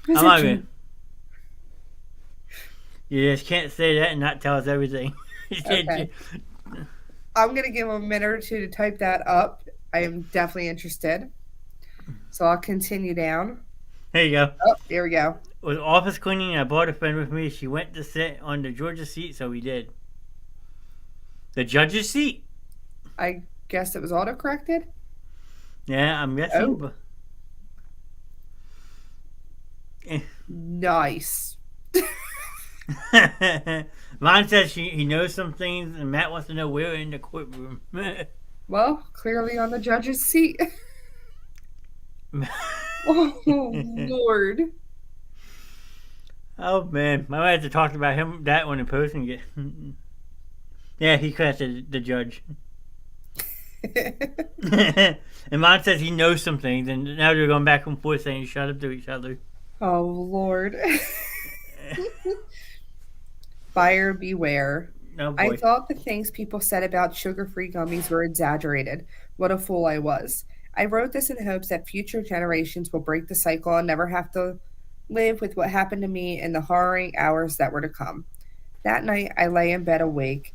Speaker 1: I'm not good. You just can't say that and not tell us everything.
Speaker 2: Okay. I'm going to give him a minute or two to type that up. I am definitely interested. So I'll continue down.
Speaker 1: There you go.
Speaker 2: Oh, there we go.
Speaker 1: With office cleaning, I brought a friend with me. She went to sit on the Georgia seat, so we did. The judge's seat.
Speaker 2: I guess it was auto-corrected?
Speaker 1: Yeah, I'm guessing.
Speaker 2: Oh. Nice.
Speaker 1: Ron says he knows some things, and Matt wants to know where in the courtroom.
Speaker 2: Well, clearly on the judge's seat. Oh, Lord.
Speaker 1: Oh man, I might have to talk about him that one in person. Yeah, he crashed the judge. And Mon says he knows some things, and now they're going back and forth saying shut up to each other.
Speaker 2: Oh, Lord. Buyer beware.
Speaker 1: Oh
Speaker 2: I
Speaker 1: boy.
Speaker 2: thought the things people said about sugar free gummies were exaggerated. What a fool I was. I wrote this in hopes that future generations will break the cycle and never have to live with what happened to me in the harrowing hours that were to come. That night, I lay in bed awake,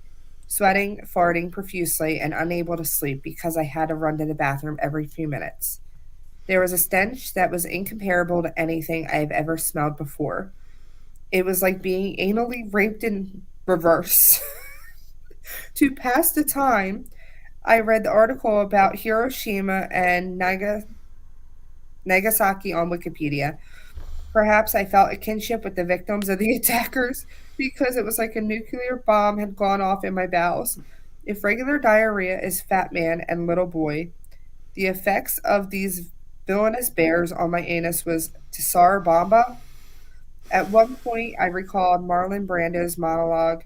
Speaker 2: sweating, farting profusely, and unable to sleep because I had to run to the bathroom every few minutes. There was a stench that was incomparable to anything I have ever smelled before. It was like being anally raped in reverse. To pass the time, I read the article about Hiroshima and Nagasaki on Wikipedia. Perhaps I felt a kinship with the victims of the attackers because it was like a nuclear bomb had gone off in my bowels. If regular diarrhea is fat man and little boy, the effects of these villainous bears on my anus was Tsar Bomba. At one point, I recalled Marlon Brando's monologue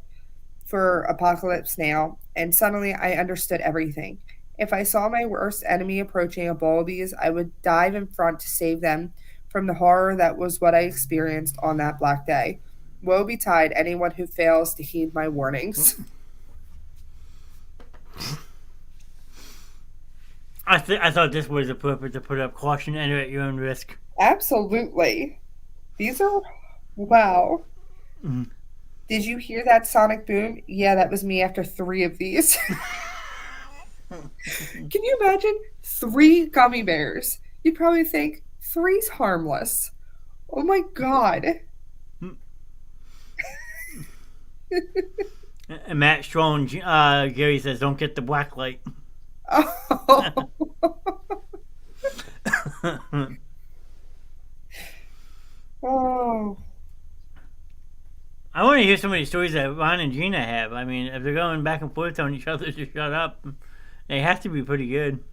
Speaker 2: for Apocalypse Now, and suddenly I understood everything. If I saw my worst enemy approaching a bowl of these, I would dive in front to save them from the horror that was what I experienced on that black day. Woe betide anyone who fails to heed my warnings.
Speaker 1: I thought this was appropriate to put up caution, enter at your own risk.
Speaker 2: Absolutely. These are wow.
Speaker 1: Mm.
Speaker 2: Did you hear that sonic boom? Yeah, that was me after 3 of these. Can you imagine 3 gummy bears? You'd probably think 3's harmless. Oh my god.
Speaker 1: And Matt Strong, Gary says, don't get the black light.
Speaker 2: Oh. Oh.
Speaker 1: I want to hear some of these stories that Ron and Gina have. I mean, if they're going back and forth on each other to shut up, they have to be pretty good.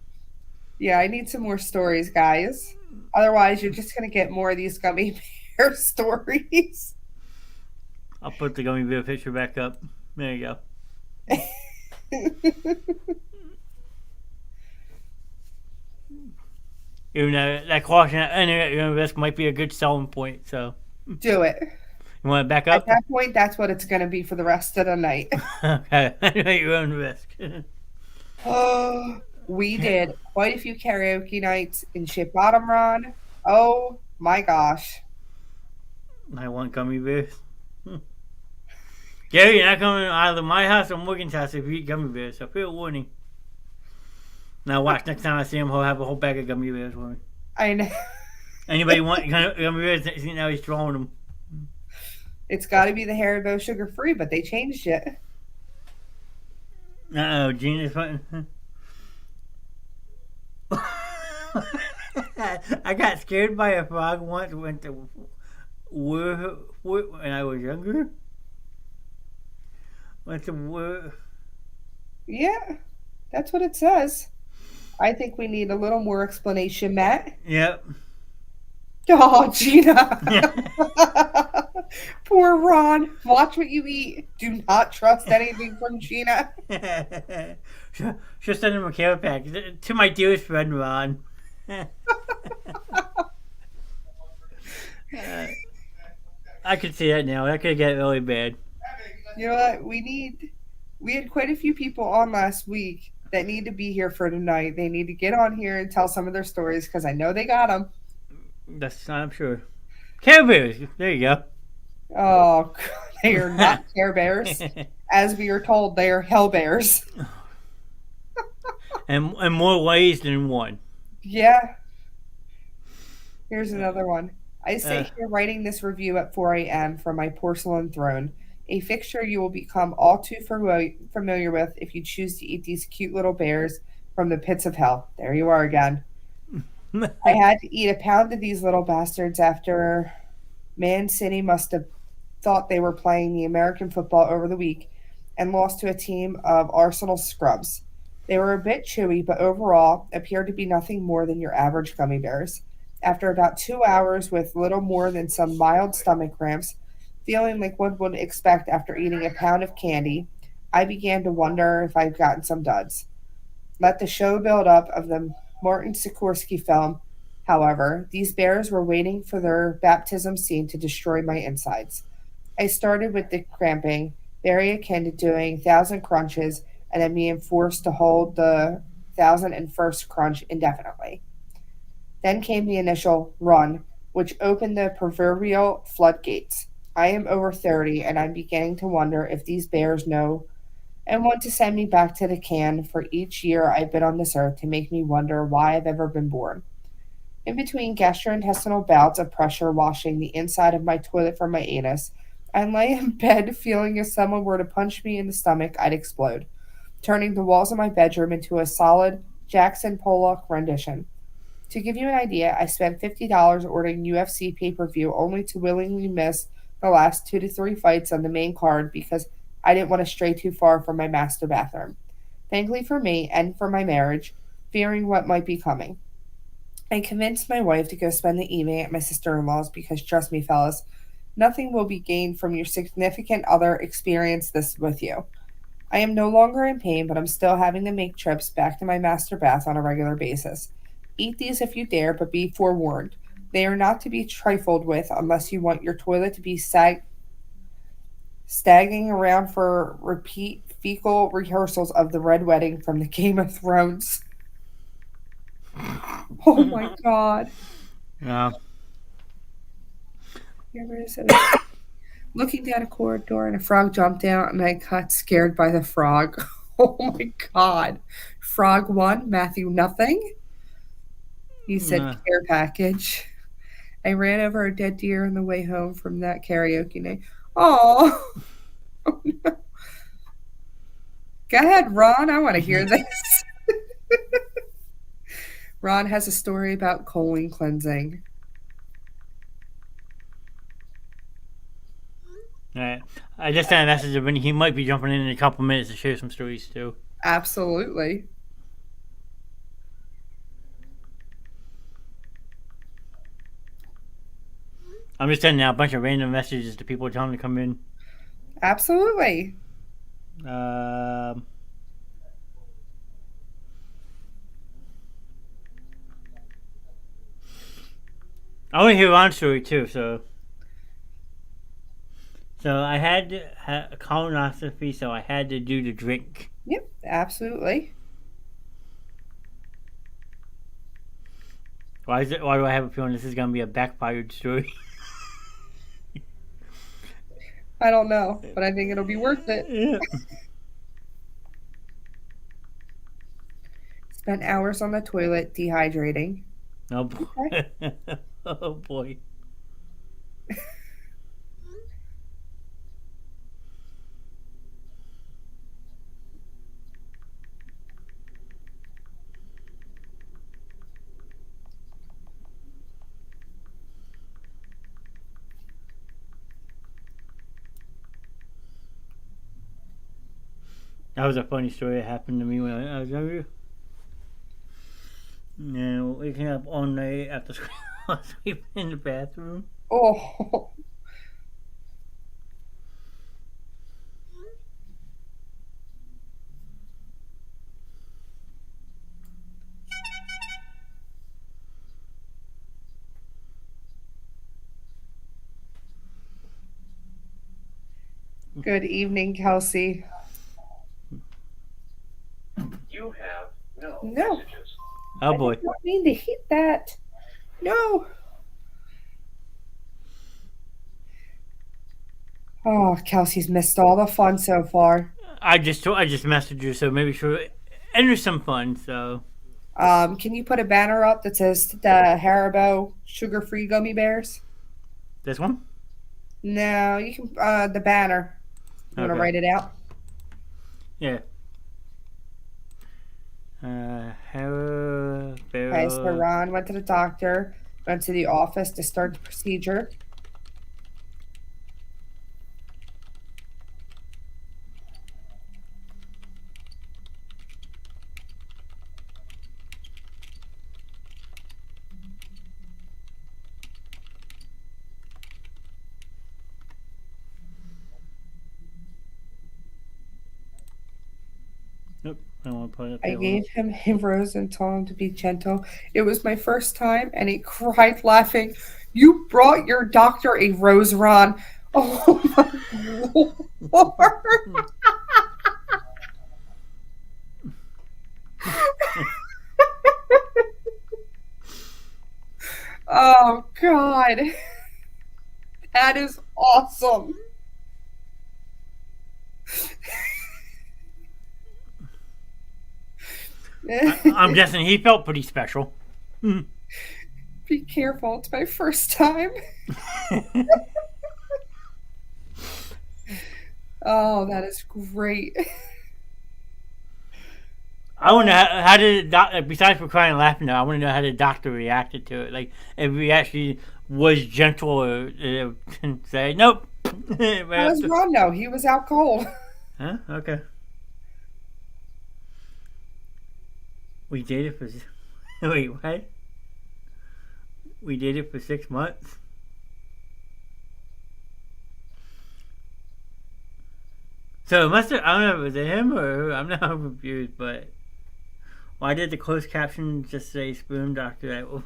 Speaker 2: Yeah, I need some more stories, guys. Otherwise, you're just going to get more of these gummy bear stories.
Speaker 1: I'll put the gummy bear picture back up. There you go. Even though that caution at your own risk might be a good selling point. So
Speaker 2: Do it.
Speaker 1: you want it back
Speaker 2: At
Speaker 1: up?
Speaker 2: that point, that's what it's going to be for the rest of the night.
Speaker 1: Okay, at your own risk.
Speaker 2: Oh, we did quite a few karaoke nights in Ship Bottom Run. Oh my gosh.
Speaker 1: I want gummy bears. Gary, you're not coming either my house or Morgan's house if you eat gummy bears. So fair warning. Now watch, next time I see him, he'll have a whole bag of gummy bears for me.
Speaker 2: I know.
Speaker 1: Anybody want gummy bears? Now he's throwing them.
Speaker 2: It's got to be the Haribo sugar free, but they changed it.
Speaker 1: Uh-oh, Gina's putting... I got scared by a frog once. Went to when I was younger. Went to
Speaker 2: Yeah, that's what it says. I think we need a little more explanation, Matt.
Speaker 1: Yep.
Speaker 2: Oh, Gina. Poor Ron. Watch what you eat. Do not trust anything from Gina.
Speaker 1: She'll send him a care pack. To my dearest friend, Ron. I could see that now. That could get really bad.
Speaker 2: You know what? We had quite a few people on last week that need to be here for tonight. They need to get on here and tell some of their stories because I know they got them.
Speaker 1: That's I'm sure. Care Bears. There you go.
Speaker 2: Oh, they are not Care Bears. As we are told, they are Hell Bears.
Speaker 1: and more ways than one.
Speaker 2: Yeah. Here's another one. I sit here writing this review at 4 a.m. from my porcelain throne, a fixture you will become all too familiar with if you choose to eat these cute little bears from the pits of hell. There you are again. I had to eat a pound of these little bastards after Man City must have thought they were playing the American football over the week and lost to a team of Arsenal scrubs. They were a bit chewy, but overall appeared to be nothing more than your average gummy bears. After about 2 hours with little more than some mild stomach cramps, feeling like one would expect after eating a pound of candy, I began to wonder if I'd gotten some duds. Let the show build up of the Martin Sikorsky film. However, these bears were waiting for their baptism scene to destroy my insides. I started with the cramping, very akin to doing 1,000 crunches and then being forced to hold the 1,001st crunch indefinitely. Then came the initial run, which opened the proverbial floodgates. I am over 30 and I'm beginning to wonder if these bears know and want to send me back to the can for each year I've been on this earth to make me wonder why I've ever been born. In between gastrointestinal bouts of pressure washing the inside of my toilet from my anus, I lay in bed feeling if someone were to punch me in the stomach, I'd explode, turning the walls of my bedroom into a solid Jackson Pollock rendition. To give you an idea, I spent $50 ordering UFC pay-per-view only to willingly miss the last 2 to 3 fights on the main card because I didn't want to stray too far from my master bathroom. Thankfully for me and for my marriage, fearing what might be coming, I convinced my wife to go spend the evening at my sister-in-law's because trust me, fellas, nothing will be gained from your significant other experience this with you. I am no longer in pain, but I'm still having to make trips back to my master bath on a regular basis. Eat these if you dare, but be forewarned. They are not to be trifled with unless you want your toilet to be stagging around for repeat fecal rehearsals of the Red Wedding from the Game of Thrones. Oh my god.
Speaker 1: Yeah.
Speaker 2: Looking down a corridor and a frog jumped out and I got scared by the frog. Oh my god. Frog 1, Matthew nothing. He said care package. I ran over a dead deer on the way home from that karaoke night. Oh no. Go ahead, Ron. I want to hear this. Ron has a story about colon cleansing.
Speaker 1: Alright. I just sent a message of when he might be jumping in a couple minutes to share some stories too.
Speaker 2: Absolutely.
Speaker 1: I'm just sending out a bunch of random messages to people telling them to come in.
Speaker 2: Absolutely.
Speaker 1: I want to hear Ron's story too, so I had a colonoscopy, so I had to do the drink.
Speaker 2: Yep, absolutely.
Speaker 1: Why do I have a feeling this is gonna be a backfired story?
Speaker 2: I don't know, but I think it'll be worth it.
Speaker 1: Yeah.
Speaker 2: Spent hours on the toilet dehydrating.
Speaker 1: Oh boy. Okay. Oh boy. That was a funny story that happened to me when I was younger. And waking up all night after school, sleeping in the bathroom.
Speaker 2: Oh. Good evening, Kelsey.
Speaker 3: You have no messages.
Speaker 1: Oh boy.
Speaker 2: I did not mean to hit that. No. Oh, Kelsey's missed all the fun so far.
Speaker 1: I just messaged her, so maybe she'll enter some fun. So.
Speaker 2: Can you put a banner up that says the Haribo sugar-free gummy bears?
Speaker 1: This one?
Speaker 2: No, you can. The banner. You want to write it out?
Speaker 1: Yeah.
Speaker 2: Okay, so Ron went to the doctor, went to the office to start the procedure.
Speaker 1: Nope, I don't want to put it up
Speaker 2: I
Speaker 1: there.
Speaker 2: gave him a rose and told him to be gentle. It was my first time, and he cried laughing. You brought your doctor a rose, Ron. Oh my Lord. Oh God. That is awesome.
Speaker 1: I'm guessing he felt pretty special.
Speaker 2: Be careful, it's my first time. Oh, that is great.
Speaker 1: I want to know how did besides for crying and laughing though, I want to know how the doctor reacted to it. Like if he actually was gentle or say nope.
Speaker 2: How was Ron though? He was out cold.
Speaker 1: Huh? Okay. We dated for wait, what? We dated for 6 months. So it must have, I don't know if it was him or who. I'm not confused, but why did the closed caption just say spoon doctor?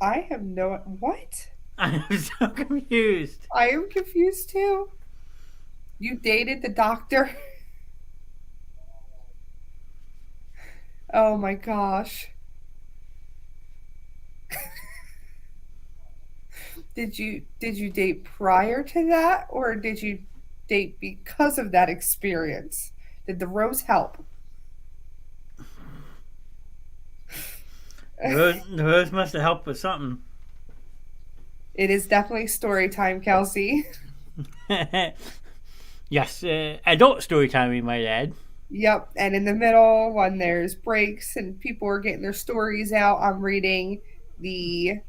Speaker 2: I have no what?
Speaker 1: I'm so confused.
Speaker 2: I am confused too. You dated the doctor? Oh my gosh. Did you date prior to that, or did you date because of that experience? Did the rose help?
Speaker 1: The rose must have helped with something.
Speaker 2: It is definitely story time, Kelsey.
Speaker 1: Yes, adult story time, we might add.
Speaker 2: Yep, and in the middle, when there's breaks and people are getting their stories out, I'm reading the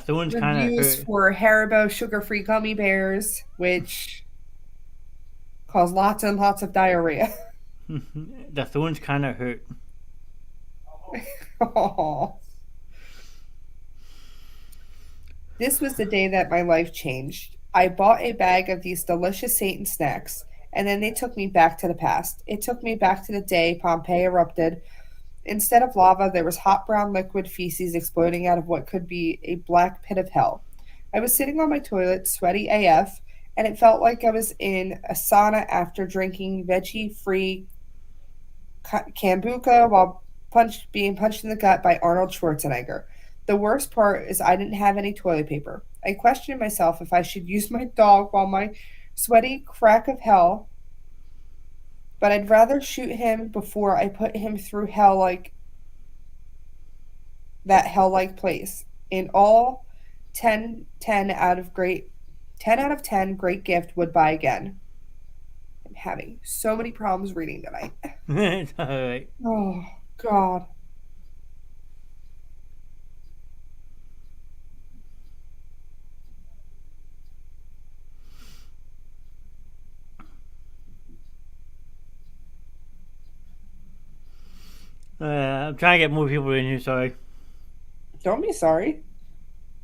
Speaker 1: Thorns kind of
Speaker 2: reviews
Speaker 1: hurt.
Speaker 2: for Haribo sugar-free gummy bears, which cause lots and lots of diarrhea.
Speaker 1: The thorns kind of hurt.
Speaker 2: Aww. This was the day that my life changed. I bought a bag of these delicious Satan snacks, and then they took me back to the past. It took me back to the day Pompeii erupted. Instead of lava, there was hot brown liquid feces exploding out of what could be a black pit of hell. I was sitting on my toilet, sweaty AF, and it felt like I was in a sauna after drinking veggie-free kombucha while being punched in the gut by Arnold Schwarzenegger. The worst part is I didn't have any toilet paper. I questioned myself if I should use my dog while my sweaty crack of hell, but I'd rather shoot him before I put him through hell like that hell-like place. In all, 10 out of 10 great gift would buy again. I'm having so many problems reading tonight.
Speaker 1: It's all right.
Speaker 2: Oh God.
Speaker 1: I'm trying to get more people in here, sorry.
Speaker 2: Don't be sorry.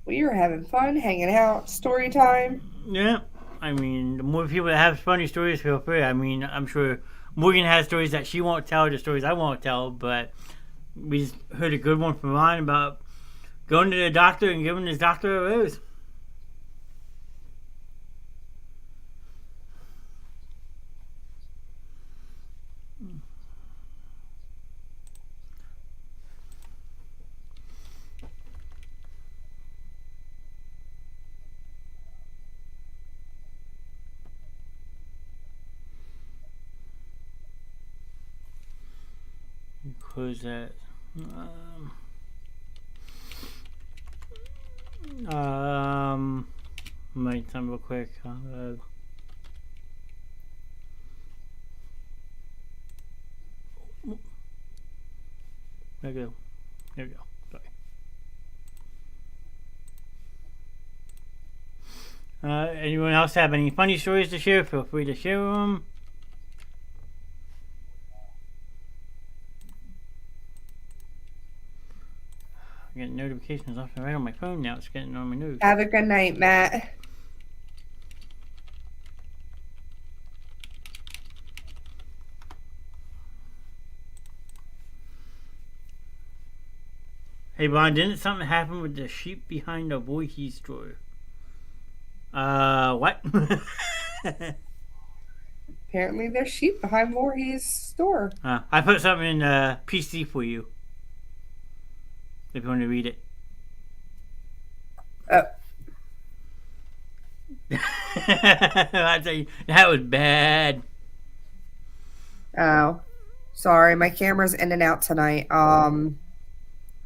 Speaker 2: We are having fun, hanging out, story time.
Speaker 1: Yeah, I mean, the more people that have funny stories, feel free. I mean, I'm sure Morgan has stories that she won't tell, the stories I won't tell, but we just heard a good one from Ryan about going to the doctor and giving his doctor a rose. Close that. Might time real quick. There we go. There we go. Sorry. Anyone else have any funny stories to share? Feel free to share them. I'm getting notifications left and right on my phone now. It's getting on my news.
Speaker 2: Have a good night, Matt.
Speaker 1: Hey, Ron, didn't something happen with the sheep behind the whacky store? What?
Speaker 2: Apparently, there's sheep behind Voorhees' store.
Speaker 1: I put something in PC for you. If you want to read it.
Speaker 2: Oh.
Speaker 1: I tell you, that was bad.
Speaker 2: Oh. Sorry, my camera's in and out tonight.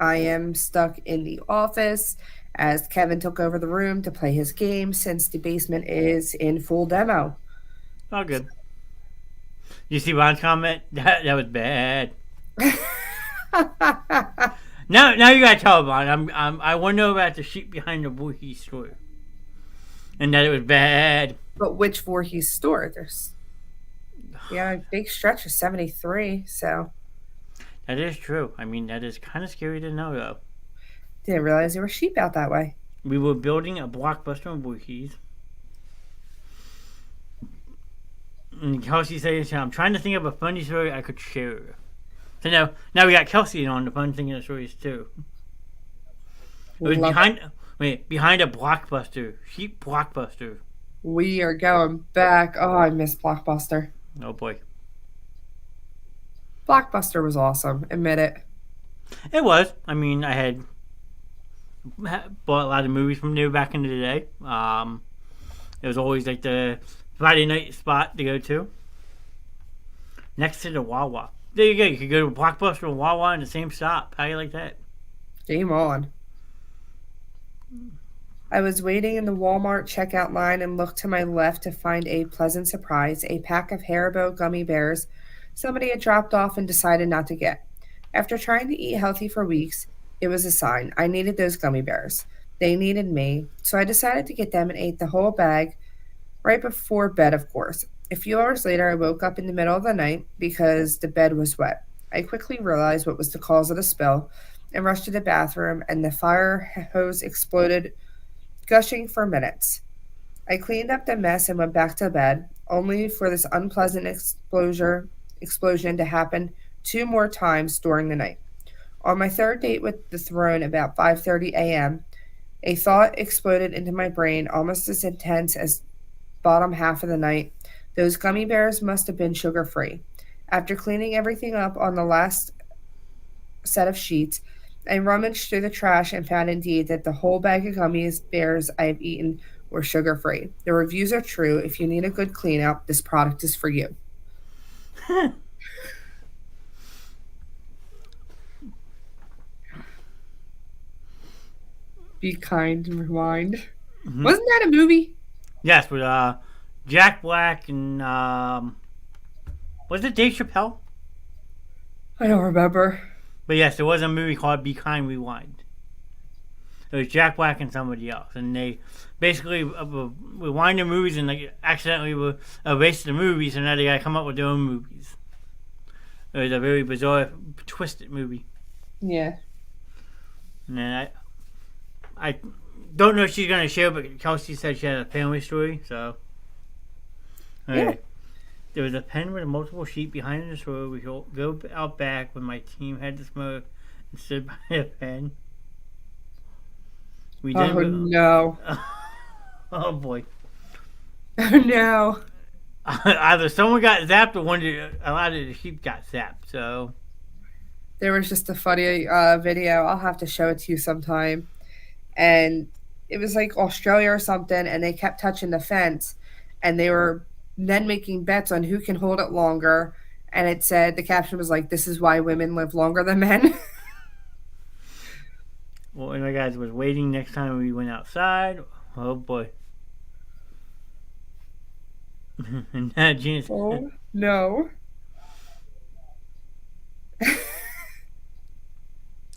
Speaker 2: I am stuck in the office as Kevin took over the room to play his game since the basement is in full demo.
Speaker 1: All good. You see Ron's comment? That was bad. Now you gotta tell Ron. I want to know about the sheep behind the Voorhees store, and that it was bad.
Speaker 2: But which Voorhees store? There's a big stretch of 73. So
Speaker 1: that is true. I mean, that is kind of scary to know, though.
Speaker 2: Didn't realize there were sheep out that way.
Speaker 1: We were building a blockbuster in Voorhees. And Kelsey says, I'm trying to think of a funny story I could share. So now we got Kelsey on the fun thing of the stories, too. It was behind a blockbuster. Sheep blockbuster.
Speaker 2: We are going back. Oh, I miss Blockbuster.
Speaker 1: Oh, boy.
Speaker 2: Blockbuster was awesome. Admit it.
Speaker 1: It was. I mean, I had bought a lot of movies from there back in the day. It was always like the Friday night spot to go to. Next to the Wawa. There you go. You could go to Blockbuster and Wawa in the same stop. How do you like that?
Speaker 2: Game on. I was waiting in the Walmart checkout line and looked to my left to find a pleasant surprise, a pack of Haribo gummy bears somebody had dropped off and decided not to get. After trying to eat healthy for weeks, it was a sign. I needed those gummy bears. They needed me, so I decided to get them and ate the whole bag right before bed, of course. A few hours later, I woke up in the middle of the night because the bed was wet. I quickly realized what was the cause of the spill and rushed to the bathroom, and the fire hose exploded, gushing for minutes. I cleaned up the mess and went back to bed, only for this unpleasant explosion to happen 2 more times during the night. On my third date with the throne about 5:30 a.m., a thought exploded into my brain almost as intense as bottom half of the night. Those gummy bears must have been sugar-free. After cleaning everything up on the last set of sheets, I rummaged through the trash and found indeed that the whole bag of gummy bears I have eaten were sugar-free. The reviews are true. If you need a good clean-out, this product is for you. Be kind and rewind. Mm-hmm. Wasn't that a movie?
Speaker 1: Yes, with Jack Black and was it Dave Chappelle?
Speaker 2: I don't remember.
Speaker 1: But yes, there was a movie called Be Kind, Rewind. It was Jack Black and somebody else, and they basically rewind the movies and like accidentally erase the movies, and now they gotta come up with their own movies. It was a very bizarre, twisted movie.
Speaker 2: Yeah.
Speaker 1: And then I don't know if she's gonna share, but Kelsey said she had a family story, so.
Speaker 2: Yeah.
Speaker 1: There was a pen with multiple sheep behind the store. We go out back when my team had to smoke and stood by a pen. We then
Speaker 2: no.
Speaker 1: Oh boy.
Speaker 2: Oh no.
Speaker 1: Either someone got zapped or a lot of the sheep got zapped, so.
Speaker 2: There was just a funny video. I'll have to show it to you sometime. And it was like Australia or something, and they kept touching the fence, and they were then making bets on who can hold it longer. And it said, the caption was like, "This is why women live longer than men."
Speaker 1: Well, and my guys was waiting next time we went outside. Oh boy. And now Gina's.
Speaker 2: Oh no.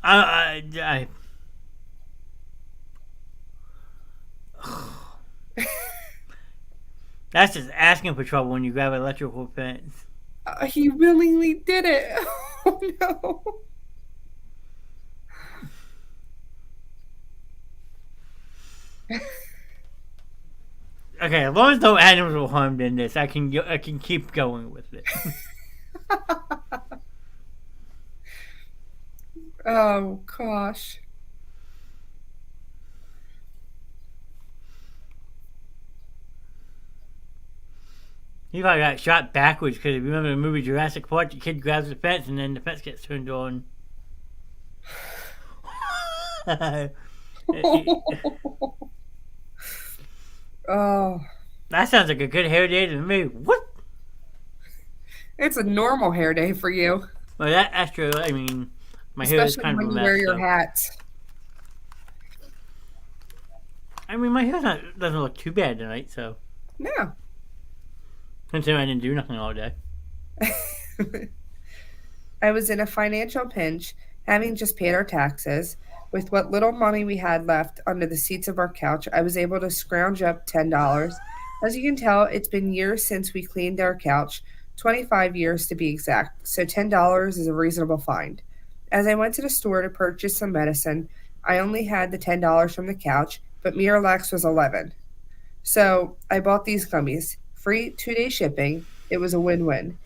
Speaker 1: I That's just asking for trouble when you grab electrical fence.
Speaker 2: He willingly did it. Oh no.
Speaker 1: Okay, as long as no animals were harmed in this, I can keep going with it.
Speaker 2: Oh gosh.
Speaker 1: He probably got shot backwards because if you remember the movie Jurassic Park, the kid grabs the fence and then the fence gets turned on.
Speaker 2: Oh,
Speaker 1: That sounds like a good hair day to me. What?
Speaker 2: it's a normal hair day for you,
Speaker 1: Well, that's true. I mean, my hair is
Speaker 2: especially
Speaker 1: kind of
Speaker 2: when
Speaker 1: a
Speaker 2: you
Speaker 1: mess.
Speaker 2: wear your
Speaker 1: So.
Speaker 2: hat.
Speaker 1: I mean, my hair doesn't look too bad tonight, so.
Speaker 2: No.
Speaker 1: Considering I didn't do nothing all day.
Speaker 2: I was in a financial pinch, having just paid our taxes. With what little money we had left under the seats of our couch, I was able to scrounge up $10. As you can tell, it's been years since we cleaned our couch, 25 years to be exact, so $10 is a reasonable find. As I went to the store to purchase some medicine, I only had the $10 from the couch, but Miralax was 11. So I bought these gummies. Free 2-day shipping. It was a win-win.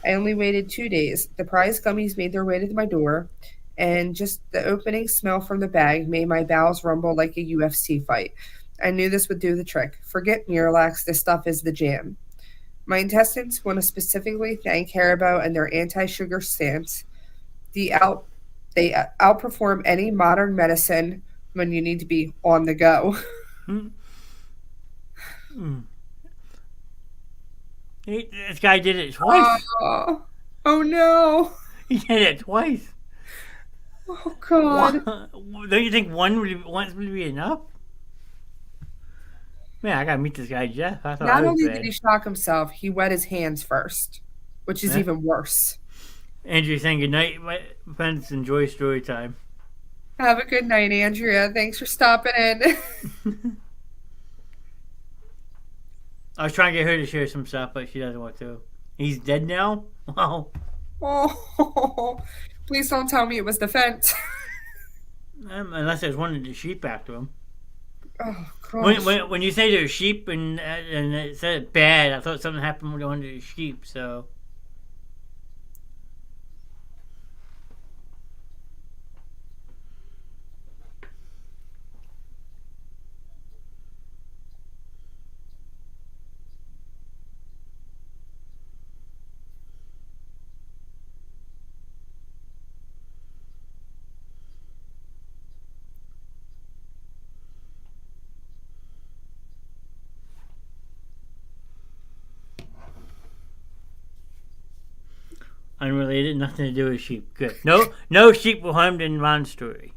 Speaker 2: I only waited 2 days. The prize gummies made their way to my door, and just the opening smell from the bag made my bowels rumble like a UFC fight. I knew this would do the trick. Forget Miralax, this stuff is the jam. My intestines want to specifically thank Haribo and their anti-sugar stance. They outperform any modern medicine when you need to be on the go.
Speaker 1: This guy did it twice.
Speaker 2: Oh no.
Speaker 1: He did it twice.
Speaker 2: Oh God.
Speaker 1: Don't you think once would be enough? Man, I gotta meet this guy, Jeff. I thought
Speaker 2: Not
Speaker 1: I was
Speaker 2: only
Speaker 1: bad.
Speaker 2: did he shock himself, he wet his hands first, which is
Speaker 1: Yeah.
Speaker 2: even worse.
Speaker 1: Andrew saying good night, my friends. Enjoy story time.
Speaker 2: Have a good night, Andrea. Thanks for stopping in.
Speaker 1: I was trying to get her to share some stuff, but she doesn't want to. He's dead now? Wow.
Speaker 2: Oh, please don't tell me it was the fence.
Speaker 1: Unless there's one of the sheep after him.
Speaker 2: Oh, gosh.
Speaker 1: When you say there's sheep and it said bad, I thought something happened with one of the sheep, so. Unrelated, nothing to do with sheep. Good. No sheep were harmed in Ron's story.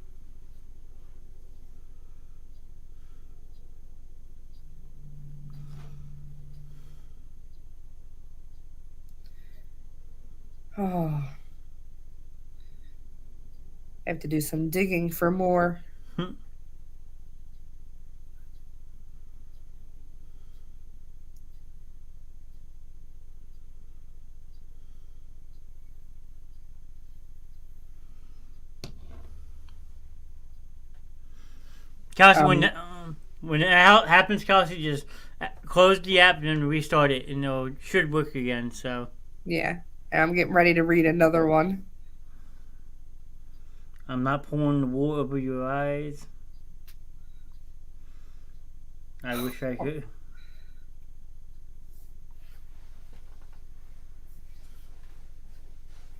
Speaker 2: Oh. I have to do some digging for more.
Speaker 1: Kelsey, when it happens, Kelsey, just close the app and then restart it, and it should work again. So.
Speaker 2: Yeah, I'm getting ready to read another one.
Speaker 1: I'm not pulling the wool over your eyes. I wish I could.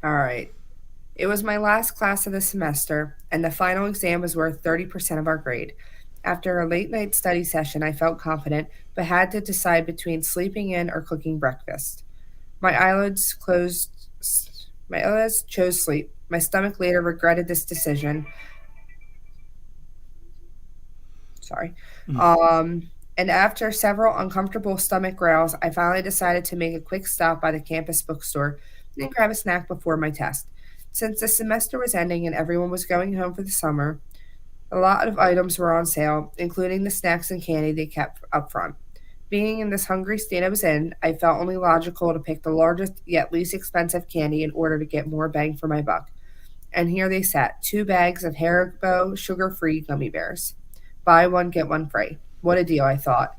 Speaker 2: All right. It was my last class of the semester, and the final exam was worth 30% of our grade. After a late night study session, I felt confident, but had to decide between sleeping in or cooking breakfast. My eyelids closed. My eyelids chose sleep. My stomach later regretted this decision. Sorry. And after several uncomfortable stomach growls, I finally decided to make a quick stop by the campus bookstore and grab a snack before my test. Since the semester was ending and everyone was going home for the summer, a lot of items were on sale, including the snacks and candy they kept up front. Being in this hungry state I was in, I felt only logical to pick the largest yet least expensive candy in order to get more bang for my buck. And here they sat, 2 bags of Haribo sugar-free gummy bears. Buy one, get one free. What a deal, I thought.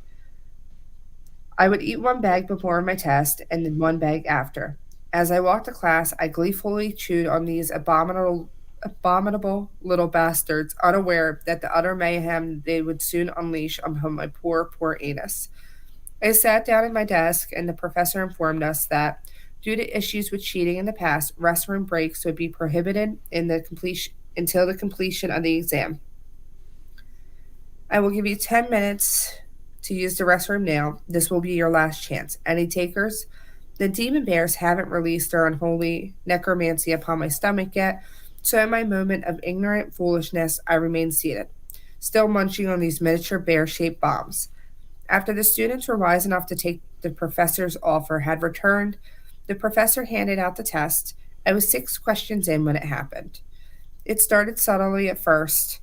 Speaker 2: I would eat 1 bag before my test and then 1 bag after. As I walked to class, I gleefully chewed on these abominable abominable little bastards, unaware that the utter mayhem they would soon unleash upon my poor, poor anus. I sat down at my desk, and the professor informed us that, due to issues with cheating in the past, restroom breaks would be prohibited until the completion of the exam. I will give you 10 minutes to use the restroom now. This will be your last chance. Any takers? The demon bears haven't released their unholy necromancy upon my stomach yet, so in my moment of ignorant foolishness, I remained seated, still munching on these miniature bear-shaped bombs. After the students were wise enough to take the professor's offer had returned, the professor handed out the test. I was 6 questions in when it happened. It started subtly at first,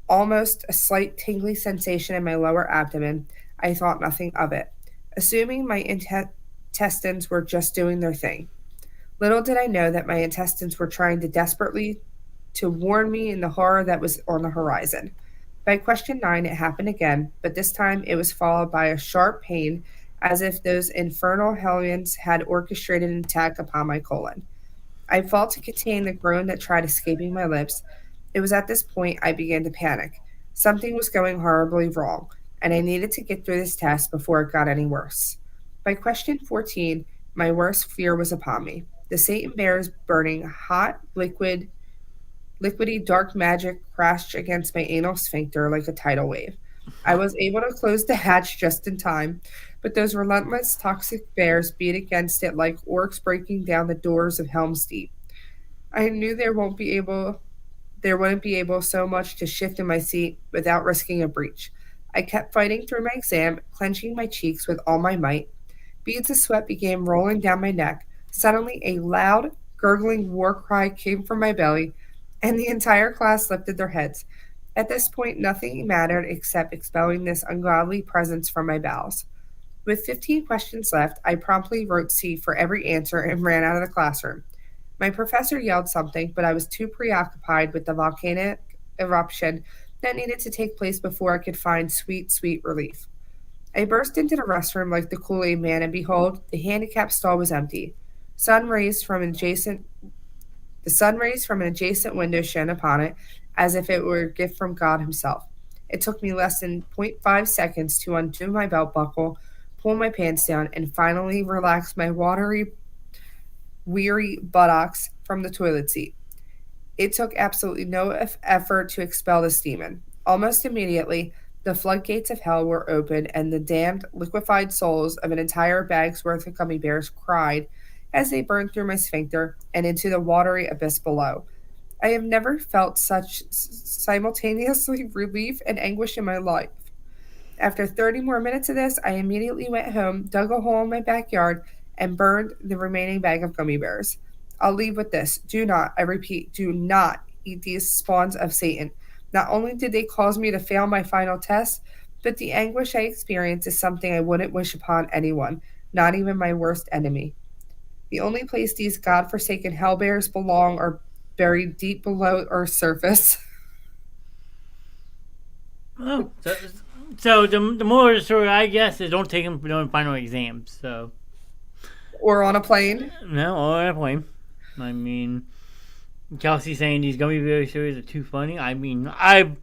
Speaker 2: almost a slight tingly sensation in my lower abdomen. I thought nothing of it, assuming my intestines were just doing their thing. Little did I know that my intestines were trying to desperately to warn me in the horror that was on the horizon. By question 9, it happened again, but this time it was followed by a sharp pain, as if those infernal hellions had orchestrated an attack upon my colon. I fought to contain the groan that tried escaping my lips. It was at this point I began to panic. Something was going horribly wrong, and I needed to get through this test before it got any worse. By question 14, my worst fear was upon me. The Satan bear's burning, hot, liquidy dark magic crashed against my anal sphincter like a tidal wave. I was able to close the hatch just in time, but those relentless toxic bears beat against it like orcs breaking down the doors of Helm's Deep. I knew there wouldn't be able so much to shift in my seat without risking a breach. I kept fighting through my exam, clenching my cheeks with all my might. Beads of sweat began rolling down my neck. Suddenly, a loud, gurgling war cry came from my belly, and the entire class lifted their heads. At this point, nothing mattered except expelling this ungodly presence from my bowels. With 15 questions left, I promptly wrote C for every answer and ran out of the classroom. My professor yelled something, but I was too preoccupied with the volcanic eruption that needed to take place before I could find sweet, sweet relief. I burst into the restroom like the Kool-Aid man, and behold, the handicap stall was empty. The sun rays from an adjacent window shone upon it, as if it were a gift from God himself. It took me less than 0.5 seconds to undo my belt buckle, pull my pants down, and finally relax my weary buttocks from the toilet seat. It took absolutely no effort to expel this demon. Almost immediately, the floodgates of hell were opened, and the damned, liquefied souls of an entire bag's worth of gummy bears cried as they burned through my sphincter and into the watery abyss below. I have never felt such simultaneously relief and anguish in my life. After 30 more minutes of this, I immediately went home, dug a hole in my backyard, and burned the remaining bag of gummy bears. I'll leave with this. Do not, I repeat, do not eat these spawns of Satan. Not only did they cause me to fail my final test, but the anguish I experienced is something I wouldn't wish upon anyone, not even my worst enemy. The only place these godforsaken hellbears belong are buried deep below Earth's surface.
Speaker 1: Oh, so the moral of the story, I guess, is don't take them for doing final exams. So,
Speaker 2: or on a plane.
Speaker 1: No, or on a plane. I mean, Kelsey saying these gummy bear stories are too funny. I mean, I've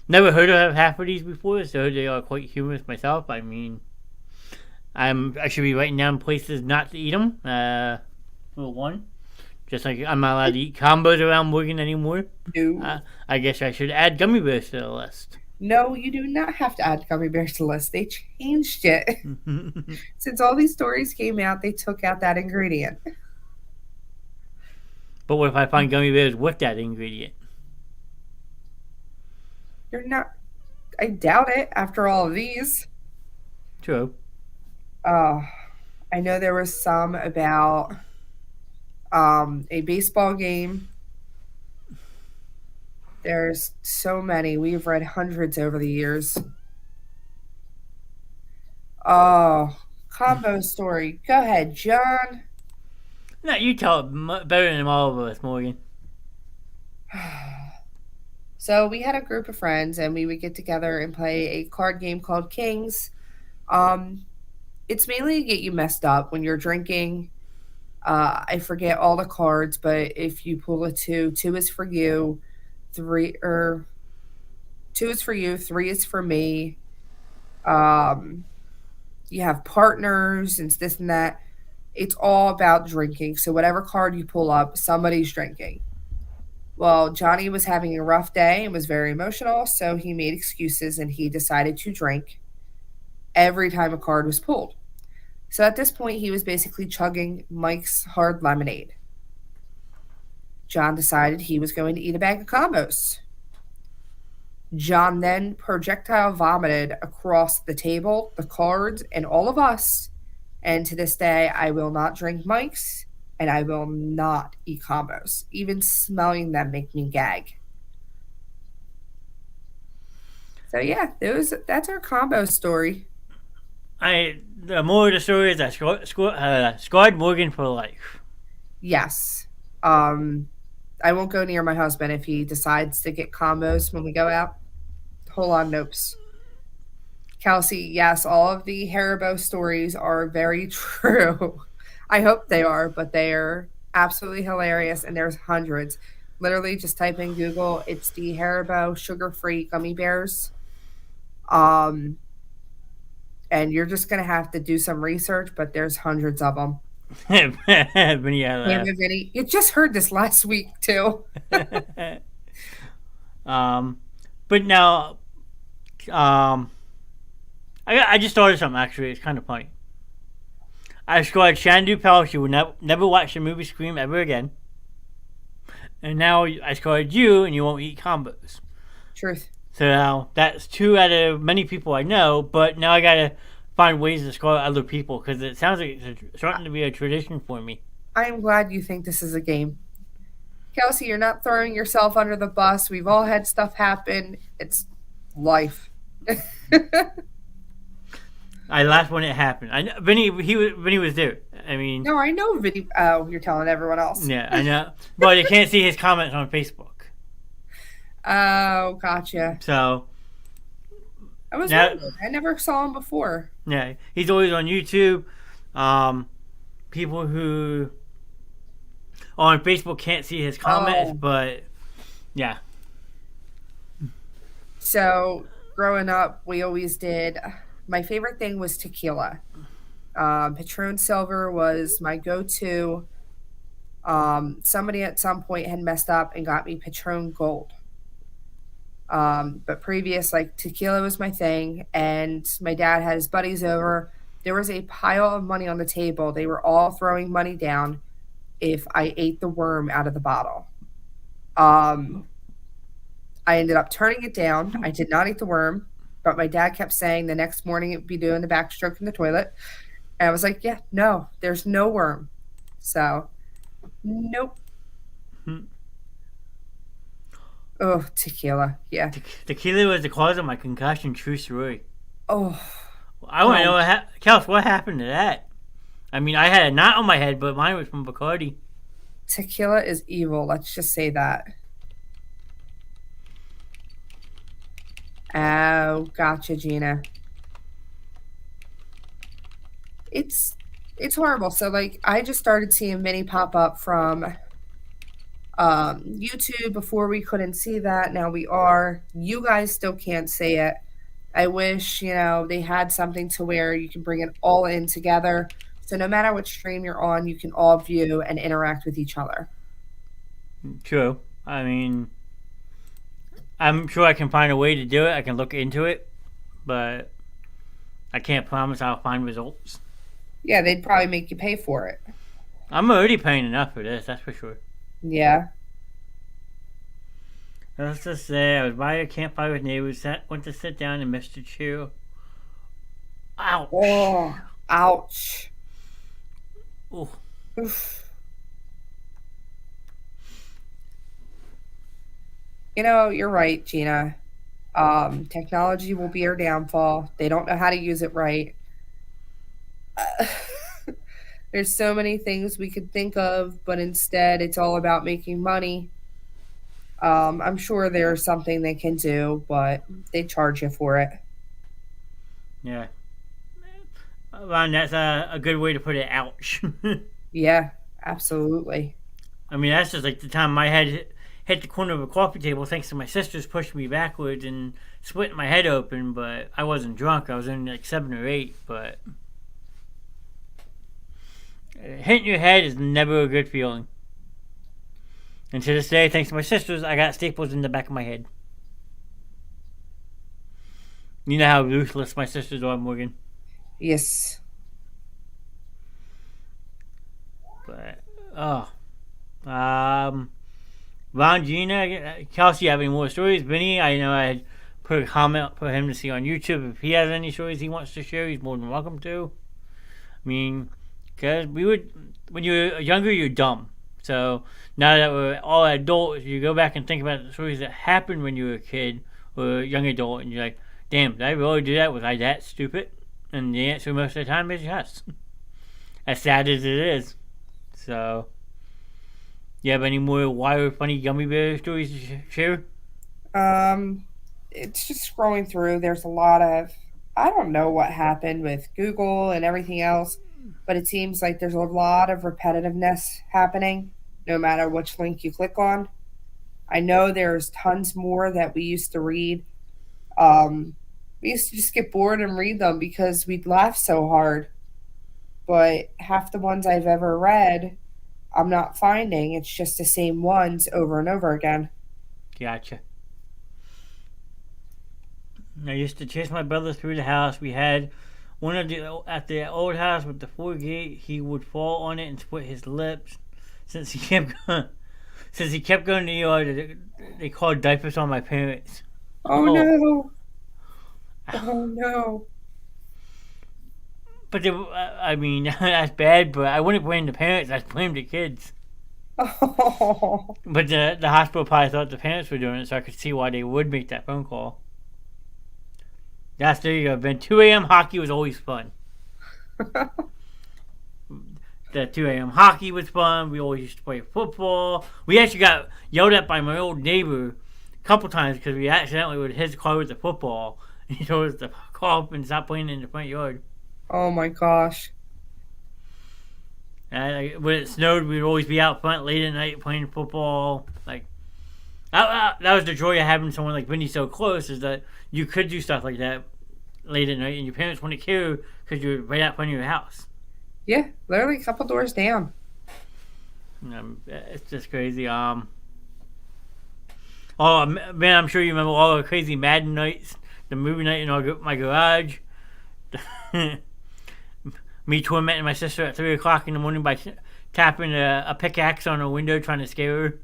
Speaker 1: never heard of half of these before, so they are quite humorous myself. I mean, I should be writing down places not to eat them. For one, just like I'm not allowed to eat combos around Morgan anymore.
Speaker 2: No.
Speaker 1: I guess I should add gummy bears to the list.
Speaker 2: No, you do not have to add gummy bears to the list. They changed it. Since all these stories came out, they took out that ingredient.
Speaker 1: But what if I find gummy bears with that ingredient?
Speaker 2: You're not... I doubt it after all of these.
Speaker 1: True.
Speaker 2: I know there was some about a baseball game. There's so many. We've read hundreds over the years. Oh, combo story. Go ahead, John.
Speaker 1: No, you tell it better than all of us, Morgan.
Speaker 2: So we had a group of friends, and we would get together and play a card game called Kings. It's mainly to get you messed up when you're drinking. I forget all the cards, but if you pull a two, two is for you, three or two is for you, three is for me. Um, you have partners and this and that. It's all about drinking. So whatever card you pull up, somebody's drinking. Well, Johnny was having a rough day and was very emotional, so he made excuses and he decided to drink every time a card was pulled. So at this point, he was basically chugging Mike's hard lemonade. John decided he was going to eat a bag of combos. John then projectile vomited across the table, the cards, and all of us. And to this day, I will not drink Mike's and I will not eat combos. Even smelling them make me gag. So yeah, that's our combo story.
Speaker 1: The moral of the story is I scarred Morgan for life.
Speaker 2: Yes. I won't go near my husband if he decides to get combos when we go out. Hold on, nopes. Kelsey, yes, all of the Haribo stories are very true. I hope they are, but they are absolutely hilarious, and there's hundreds. Literally, just type in Google. It's the Haribo sugar-free gummy bears. And you're just gonna have to do some research, but there's hundreds of them. Vinny, you just heard this last week too.
Speaker 1: But now, I just started something actually. It's kind of funny. I scored Shandu Pal. She would never watch the movie Scream ever again. And now I scored you, and you won't eat combos.
Speaker 2: Truth.
Speaker 1: So now that's 2 out of many people I know. But now I gotta find ways to score other people because it sounds like it's starting to be a tradition for me.
Speaker 2: I am glad you think this is a game. Kelsey, you're not throwing yourself under the bus. We've all had stuff happen. It's life.
Speaker 1: I laughed when it happened. I know Vinny was there. I mean,
Speaker 2: no, I know Vinny. Oh, you're telling everyone else.
Speaker 1: Yeah, I know, but you can't see his comments on Facebook.
Speaker 2: Oh, gotcha.
Speaker 1: So
Speaker 2: I was wondering. I never saw him before.
Speaker 1: Yeah, he's always on YouTube. People who on Facebook can't see his comments, but yeah.
Speaker 2: So growing up, we always did. My favorite thing was tequila. Patron Silver was my go-to. Somebody at some point had messed up and got me Patron Gold. But previous, like, tequila was my thing, and my dad had his buddies over. There was a pile of money on the table. They were all throwing money down if I ate the worm out of the bottle. I ended up turning it down. I did not eat the worm, but my dad kept saying the next morning it would be doing the backstroke in the toilet. And I was like, yeah, no, there's no worm. So, nope. Oh, tequila. Yeah.
Speaker 1: Tequila was the cause of my concussion, true story.
Speaker 2: Oh.
Speaker 1: I want to know, Kels, what happened to that? I mean, I had a knot on my head, but mine was from Bacardi.
Speaker 2: Tequila is evil. Let's just say that. Oh, gotcha, Gina. It's horrible. So, like, I just started seeing Minnie pop up from YouTube. Before we couldn't see that. Now we are. You guys still can't see it. I wish, they had something to where you can bring it all in together. So no matter what stream you're on, you can all view and interact with each other.
Speaker 1: True. I mean, I'm sure I can find a way to do it. I can look into it, but I can't promise I'll find results.
Speaker 2: Yeah, they'd probably make you pay for it.
Speaker 1: I'm already paying enough for this, that's for sure.
Speaker 2: Yeah.
Speaker 1: Let's just say I was by a campfire with neighbors, went to sit down and missed a chew. Ouch.
Speaker 2: Oh, ouch.
Speaker 1: Ooh.
Speaker 2: Oof. You're right, Gina. Technology will be our downfall. They don't know how to use it right. There's so many things we could think of, but instead it's all about making money. I'm sure there's something they can do, but they charge you for it.
Speaker 1: Yeah. Well, that's a good way to put it. Ouch.
Speaker 2: Yeah. Absolutely.
Speaker 1: I mean, that's just like the time my head hit the corner of a coffee table thanks to my sisters pushing me backwards and splitting my head open, but I wasn't drunk. I was only like 7 or 8, but hitting your head is never a good feeling. And to this day, thanks to my sisters, I got staples in the back of my head. You know how ruthless my sisters are, Morgan.
Speaker 2: Yes.
Speaker 1: But, Ron, Gina, Kelsey, you have any more stories? Vinny, I know I had put a comment for him to see on YouTube. If he has any stories he wants to share, he's more than welcome to. I mean, because when you're younger, you're dumb. So now that we're all adults, you go back and think about the stories that happened when you were a kid or a young adult, and you're like, damn, did I really do that? Was I that stupid? And the answer most of the time is yes. As sad as it is. So, you have any more wild, funny gummy bear stories to share?
Speaker 2: It's just scrolling through. There's a lot of, I don't know what happened with Google and everything else, but it seems like there's a lot of repetitiveness happening no matter which link you click on. I know there's tons more that we used to read. We used to just get bored and read them because we'd laugh so hard. But half the ones I've ever read, I'm not finding. It's just the same ones over and over again.
Speaker 1: Gotcha. I used to chase my brother through the house. We had one of the at the old house with the 4 gate. He would fall on it and split his lips. Since he kept going to the yard, they called diapers on my parents.
Speaker 2: Oh no! Oh no!
Speaker 1: But I mean, that's bad. But I wouldn't blame the parents. I'd blame the kids.
Speaker 2: Oh.
Speaker 1: But the hospital probably thought the parents were doing it, so I could see why they would make that phone call. There you go, Ben. 2 a.m. hockey was always fun. The 2 a.m. hockey was fun. We always used to play football. We actually got yelled at by my old neighbor a couple times because we accidentally would hit the car with the football. And he told us to fuck off and stop playing in the front yard.
Speaker 2: Oh my gosh.
Speaker 1: And when it snowed, we'd always be out front late at night playing football. Like that was the joy of having someone like Vinny so close, is that you could do stuff like that late at night, and your parents wouldn't care because you were right out front of your house.
Speaker 2: Yeah, literally a couple doors down.
Speaker 1: It's just crazy. Oh man, I'm sure you remember all the crazy Madden nights, the movie night in my garage. Me tormenting my sister at 3 o'clock in the morning by tapping a pickaxe on her window trying to scare her.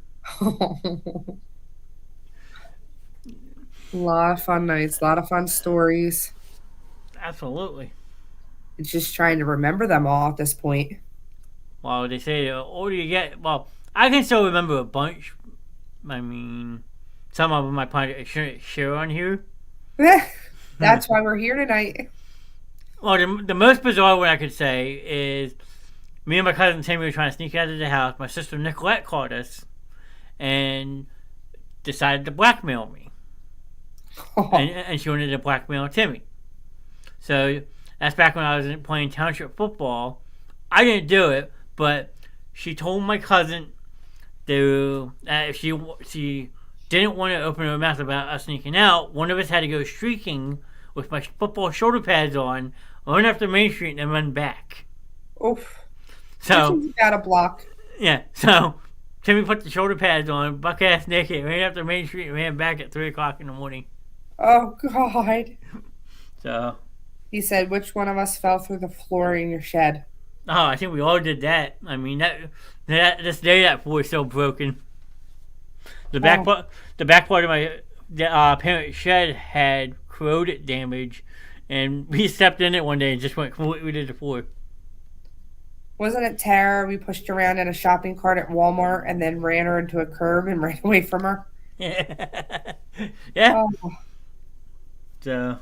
Speaker 2: A lot of fun nights, a lot of fun stories.
Speaker 1: Absolutely.
Speaker 2: It's just trying to remember them all at this point.
Speaker 1: Well, they say the older you get, well, I can still remember a bunch. I mean, some of them I probably shouldn't share on here.
Speaker 2: That's why we're here tonight.
Speaker 1: Well, the most bizarre one I could say is me and my cousin Timmy were trying to sneak out of the house. My sister Nicolette called us and decided to blackmail me. And she wanted to blackmail Timmy. So that's back when I was playing township football. I didn't do it, but she told my cousin to if she didn't want to open her mouth about us sneaking out, one of us had to go streaking with my football shoulder pads on, run up the main street, and then run back.
Speaker 2: Oof.
Speaker 1: So
Speaker 2: you got a block.
Speaker 1: Yeah. So Timmy put the shoulder pads on, buck ass naked, ran up the main street, and ran back at 3 o'clock in the morning.
Speaker 2: Oh God.
Speaker 1: So
Speaker 2: he said, "Which one of us fell through the floor in your shed?"
Speaker 1: Oh, I think we all did that. I mean, this day that floor is so broken. The back part of my parents' shed had corroded damage, and we stepped in it one day and just went completely to the floor.
Speaker 2: Wasn't it Tara? We pushed around in a shopping cart at Walmart and then ran her into a curb and ran away from her.
Speaker 1: Yeah.
Speaker 2: Oh.
Speaker 1: So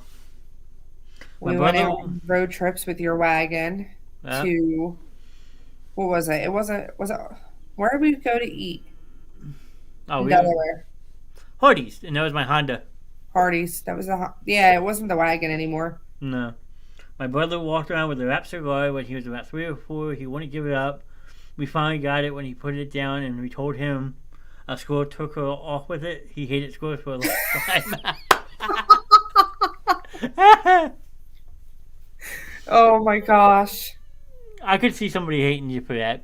Speaker 2: we went on road trips with your wagon to, what was it? Was it where did we go to eat?
Speaker 1: Oh,
Speaker 2: Delaware.
Speaker 1: Hardee's, and that was my Honda.
Speaker 2: Hardee's. That was it wasn't the wagon anymore.
Speaker 1: No. My brother walked around with a wrap cigar when he was about 3 or 4. He wouldn't give it up. we finally got it when he put it down, and we told him a squirrel took her off with it. He hated squirrels for a long time.
Speaker 2: Oh my gosh.
Speaker 1: I could see somebody hating you for that.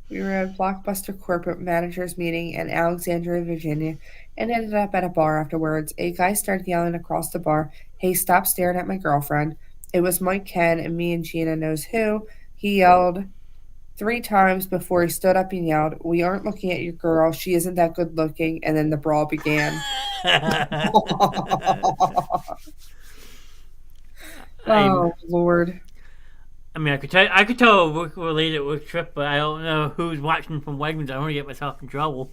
Speaker 2: We were at a Blockbuster corporate managers meeting in Alexandria, Virginia, and ended up at a bar afterwards. A guy started yelling across the bar, "Hey, stop staring at my girlfriend." It was Mike Ken and me and Gina knows who. He yelled 3 times before he stood up and yelled, "We aren't looking at your girl. She isn't that good looking." And then the brawl began. Oh, Lord.
Speaker 1: I mean, I could tell a work-related work trip, but I don't know who's watching from Wegmans. I don't want to get myself in trouble.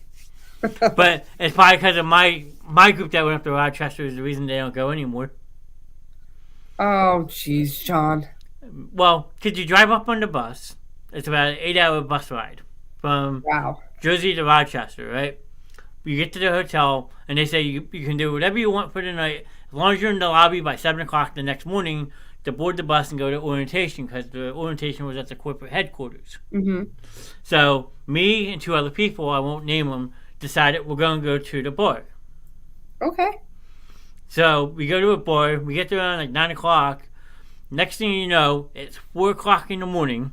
Speaker 1: But it's probably because of my group that went up to Rochester is the reason they don't go anymore.
Speaker 2: Oh, jeez, John.
Speaker 1: Well, could you drive up on the bus? It's about an 8-hour bus ride from Jersey to Rochester, right? You get to the hotel, and they say you can do whatever you want for the night, as long as you're in the lobby by 7 o'clock the next morning to board the bus and go to orientation, because the orientation was at the corporate headquarters.
Speaker 2: Mm-hmm.
Speaker 1: So me and 2 other people, I won't name them, decided we're going to go to the bar.
Speaker 2: Okay.
Speaker 1: So we go to a bar. We get there around like 9 o'clock. Next thing you know, it's 4 o'clock in the morning.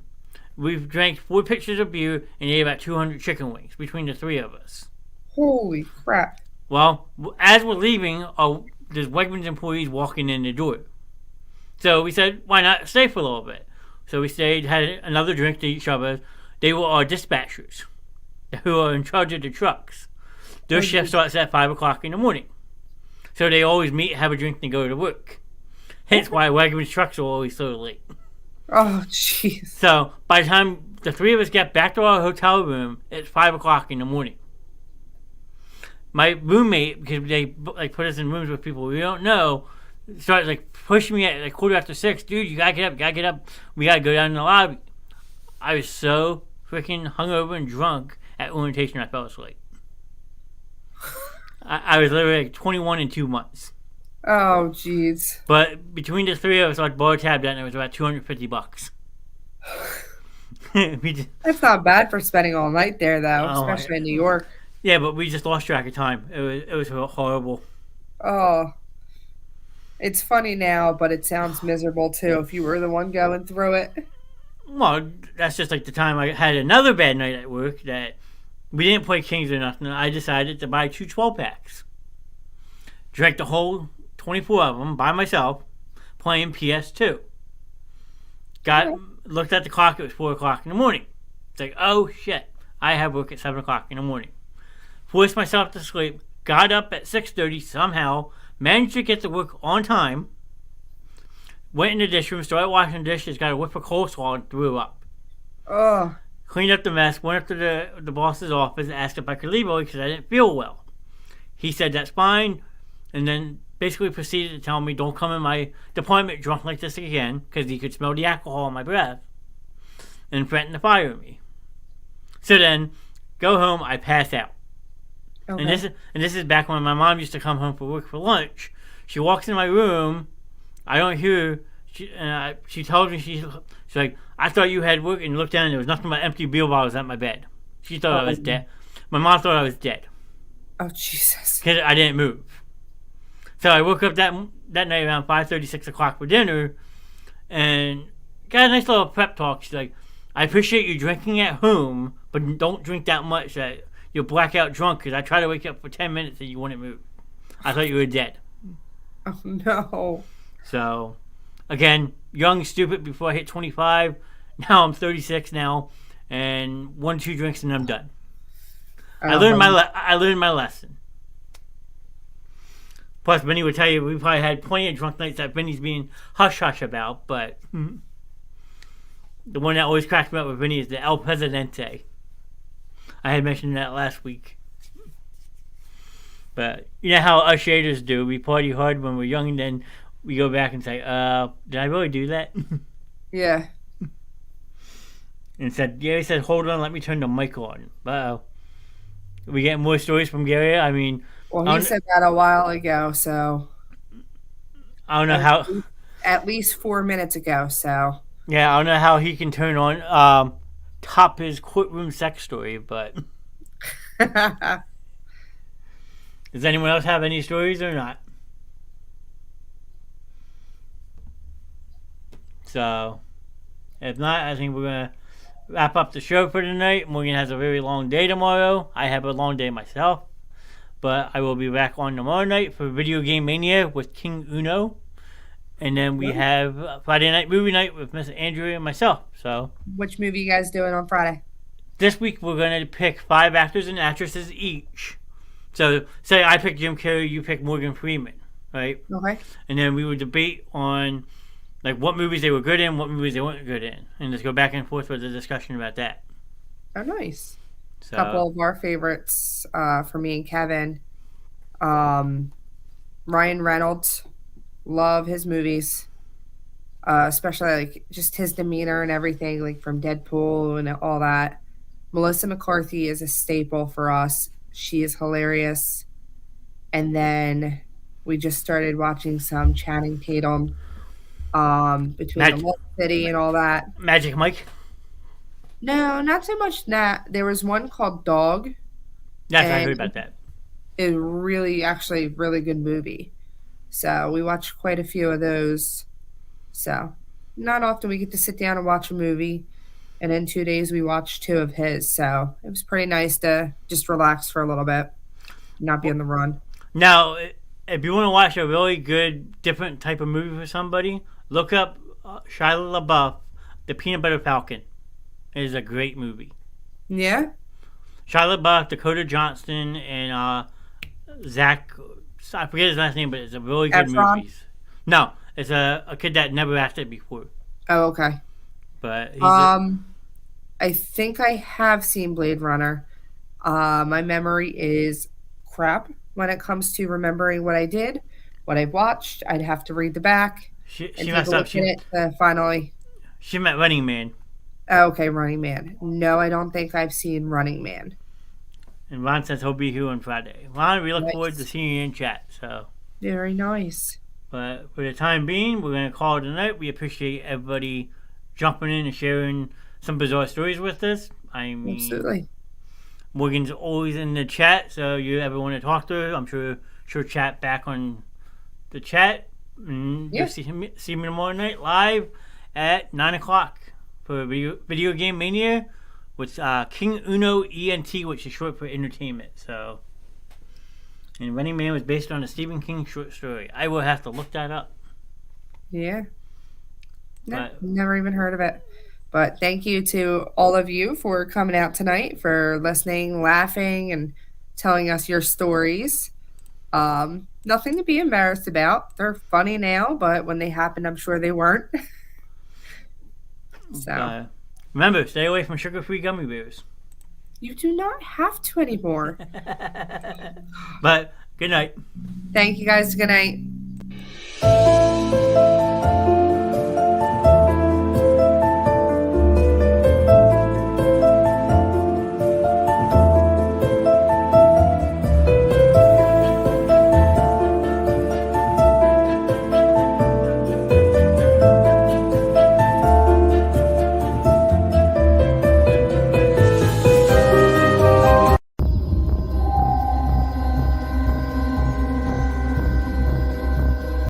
Speaker 1: We've drank 4 pitchers of beer and ate about 200 chicken wings between the 3 of us.
Speaker 2: Holy crap.
Speaker 1: Well, as we're leaving, there's Wegmans employees walking in the door. So we said, why not stay for a little bit? So we stayed, had another drink to each other. They were our dispatchers who are in charge of the trucks. Their shift starts at 5 o'clock in the morning. So they always meet, have a drink, and go to work. Hence why Wegmans trucks are always so late.
Speaker 2: Oh, jeez.
Speaker 1: So by the time the 3 of us get back to our hotel room, it's 5 o'clock in the morning. My roommate, because they put us in rooms with people we don't know, started pushing me at 6:15. Dude, you gotta get up. We gotta go down in the lobby. I was so freaking hungover and drunk at orientation I fell asleep. I was literally 21 in 2 months.
Speaker 2: Oh, jeez.
Speaker 1: But between the 3 of us, our bar tabbed out, and it was about $250.
Speaker 2: That's not bad for spending all night there, though, especially in New York.
Speaker 1: Yeah, but we just lost track of time. It was horrible.
Speaker 2: Oh. It's funny now, but it sounds miserable, too, if you were the one going through it.
Speaker 1: Well, that's just like the time I had another bad night at work that we didn't play Kings or nothing. I decided to buy 2 12-packs. Drank the whole 24 of them by myself, playing PS2. Looked at the clock, it was 4 o'clock in the morning. It's like, oh shit, I have work at 7 o'clock in the morning. Forced myself to sleep, got up at 6:30 somehow, managed to get to work on time, went in the dish room, started washing the dishes, got a whip of coleslaw and threw up.
Speaker 2: Ugh.
Speaker 1: Cleaned up the mess, went up to the boss's office and asked if I could leave early because I didn't feel well. He said that's fine, and then basically proceeded to tell me don't come in my department drunk like this again because he could smell the alcohol in my breath and threatened to fire me. So then, go home, I pass out. Okay. And this is back when my mom used to come home from work for lunch. She walks in my room, I don't hear her. She tells me, she's like, I thought you had work, and looked down and there was nothing but empty beer bottles at my bed. She thought I was dead. My mom thought I was dead.
Speaker 2: Oh, Jesus.
Speaker 1: Because I didn't move. So I woke up that night around 5:30, 6 o'clock for dinner, and got a nice little prep talk. She's like, I appreciate you drinking at home, but don't drink that much that you'll black out drunk, because I tried to wake up for 10 minutes and you wouldn't move. I thought you were dead.
Speaker 2: Oh, no.
Speaker 1: So, again, young, stupid before I hit 25. Now I'm 36 now, and 1-2 drinks and I'm done. I learned my lesson. Plus, Vinny would tell you we probably had plenty of drunk nights that Vinny's being hush-hush about, but the one that always cracks me up with Vinny is the El Presidente. I had mentioned that last week. But you know how us shaders do. We party hard when we're young, and then we go back and say, did I really do that?
Speaker 2: Yeah.
Speaker 1: And Gary said, hold on, let me turn the mic on. Uh-oh. We getting more stories from Gary? I mean...
Speaker 2: Well, he said that a while ago, so...
Speaker 1: I don't know how...
Speaker 2: At least 4 minutes ago, so...
Speaker 1: Yeah, I don't know how he can turn on top his courtroom sex story, but does anyone else have any stories or not? So, if not, I think we're gonna wrap up the show for tonight. Morgan has a very long day tomorrow. I have a long day myself, but I will be back on tomorrow night for Video Game Mania with King Uno. And then we have Friday night movie night with Miss Andrea and myself. So,
Speaker 2: which movie you guys doing on Friday?
Speaker 1: This week we're going to pick 5 actors and actresses each. So, say I pick Jim Carrey, you pick Morgan Freeman, right?
Speaker 2: Okay.
Speaker 1: And then we would debate on like what movies they were good in, what movies they weren't good in, and just go back and forth with a discussion about that.
Speaker 2: Oh, nice.
Speaker 1: So,
Speaker 2: a couple of our favorites for me and Kevin. Ryan Reynolds. Love his movies, especially like just his demeanor and everything, like from Deadpool and all that. Melissa McCarthy is a staple for us. She is hilarious. And then we just started watching some Channing Tatum between the Lost City and all that.
Speaker 1: Magic Mike?
Speaker 2: No, not so much that. There was one called Dog.
Speaker 1: Yes, I heard about that.
Speaker 2: It's actually really good movie. So we watched quite a few of those. So not often we get to sit down and watch a movie. And in 2 days we watched 2 of his. So it was pretty nice to just relax for a little bit, not be on the run.
Speaker 1: Now, if you want to watch a really good, different type of movie for somebody, look up Shia LaBeouf, The Peanut Butter Falcon. It is a great movie.
Speaker 2: Yeah?
Speaker 1: Shia LaBeouf, Dakota Johnson, and Zach... I forget his last name, but it's a really good movie. No, it's a kid that never acted before.
Speaker 2: Oh, okay.
Speaker 1: But he's
Speaker 2: I think I have seen Blade Runner. My memory is crap when it comes to remembering what I did, what I watched. I'd have to read the back.
Speaker 1: She messed up.
Speaker 2: Finally.
Speaker 1: She meant Running Man.
Speaker 2: Oh, okay, Running Man. No, I don't think I've seen Running Man.
Speaker 1: And Ron says he'll be here on Friday. Ron, we look forward to seeing you in chat. So
Speaker 2: very nice.
Speaker 1: But for the time being, we're going to call it a night. We appreciate everybody jumping in and sharing some bizarre stories with us. I mean,
Speaker 2: absolutely.
Speaker 1: Morgan's always in the chat, so you ever want to talk to her, I'm sure chat back on the chat. And you'll see me tomorrow night live at 9 o'clock for Video Game Mania with King Uno ENT, which is short for entertainment. So, and Running Man was based on a Stephen King short story. I will have to look that up.
Speaker 2: Yeah. No, never even heard of it. But thank you to all of you for coming out tonight, for listening, laughing, and telling us your stories. Nothing to be embarrassed about. They're funny now, but when they happened, I'm sure they weren't. So.
Speaker 1: Remember, stay away from sugar-free gummy bears.
Speaker 2: You do not have to anymore.
Speaker 1: But good night.
Speaker 2: Thank you guys. Good night.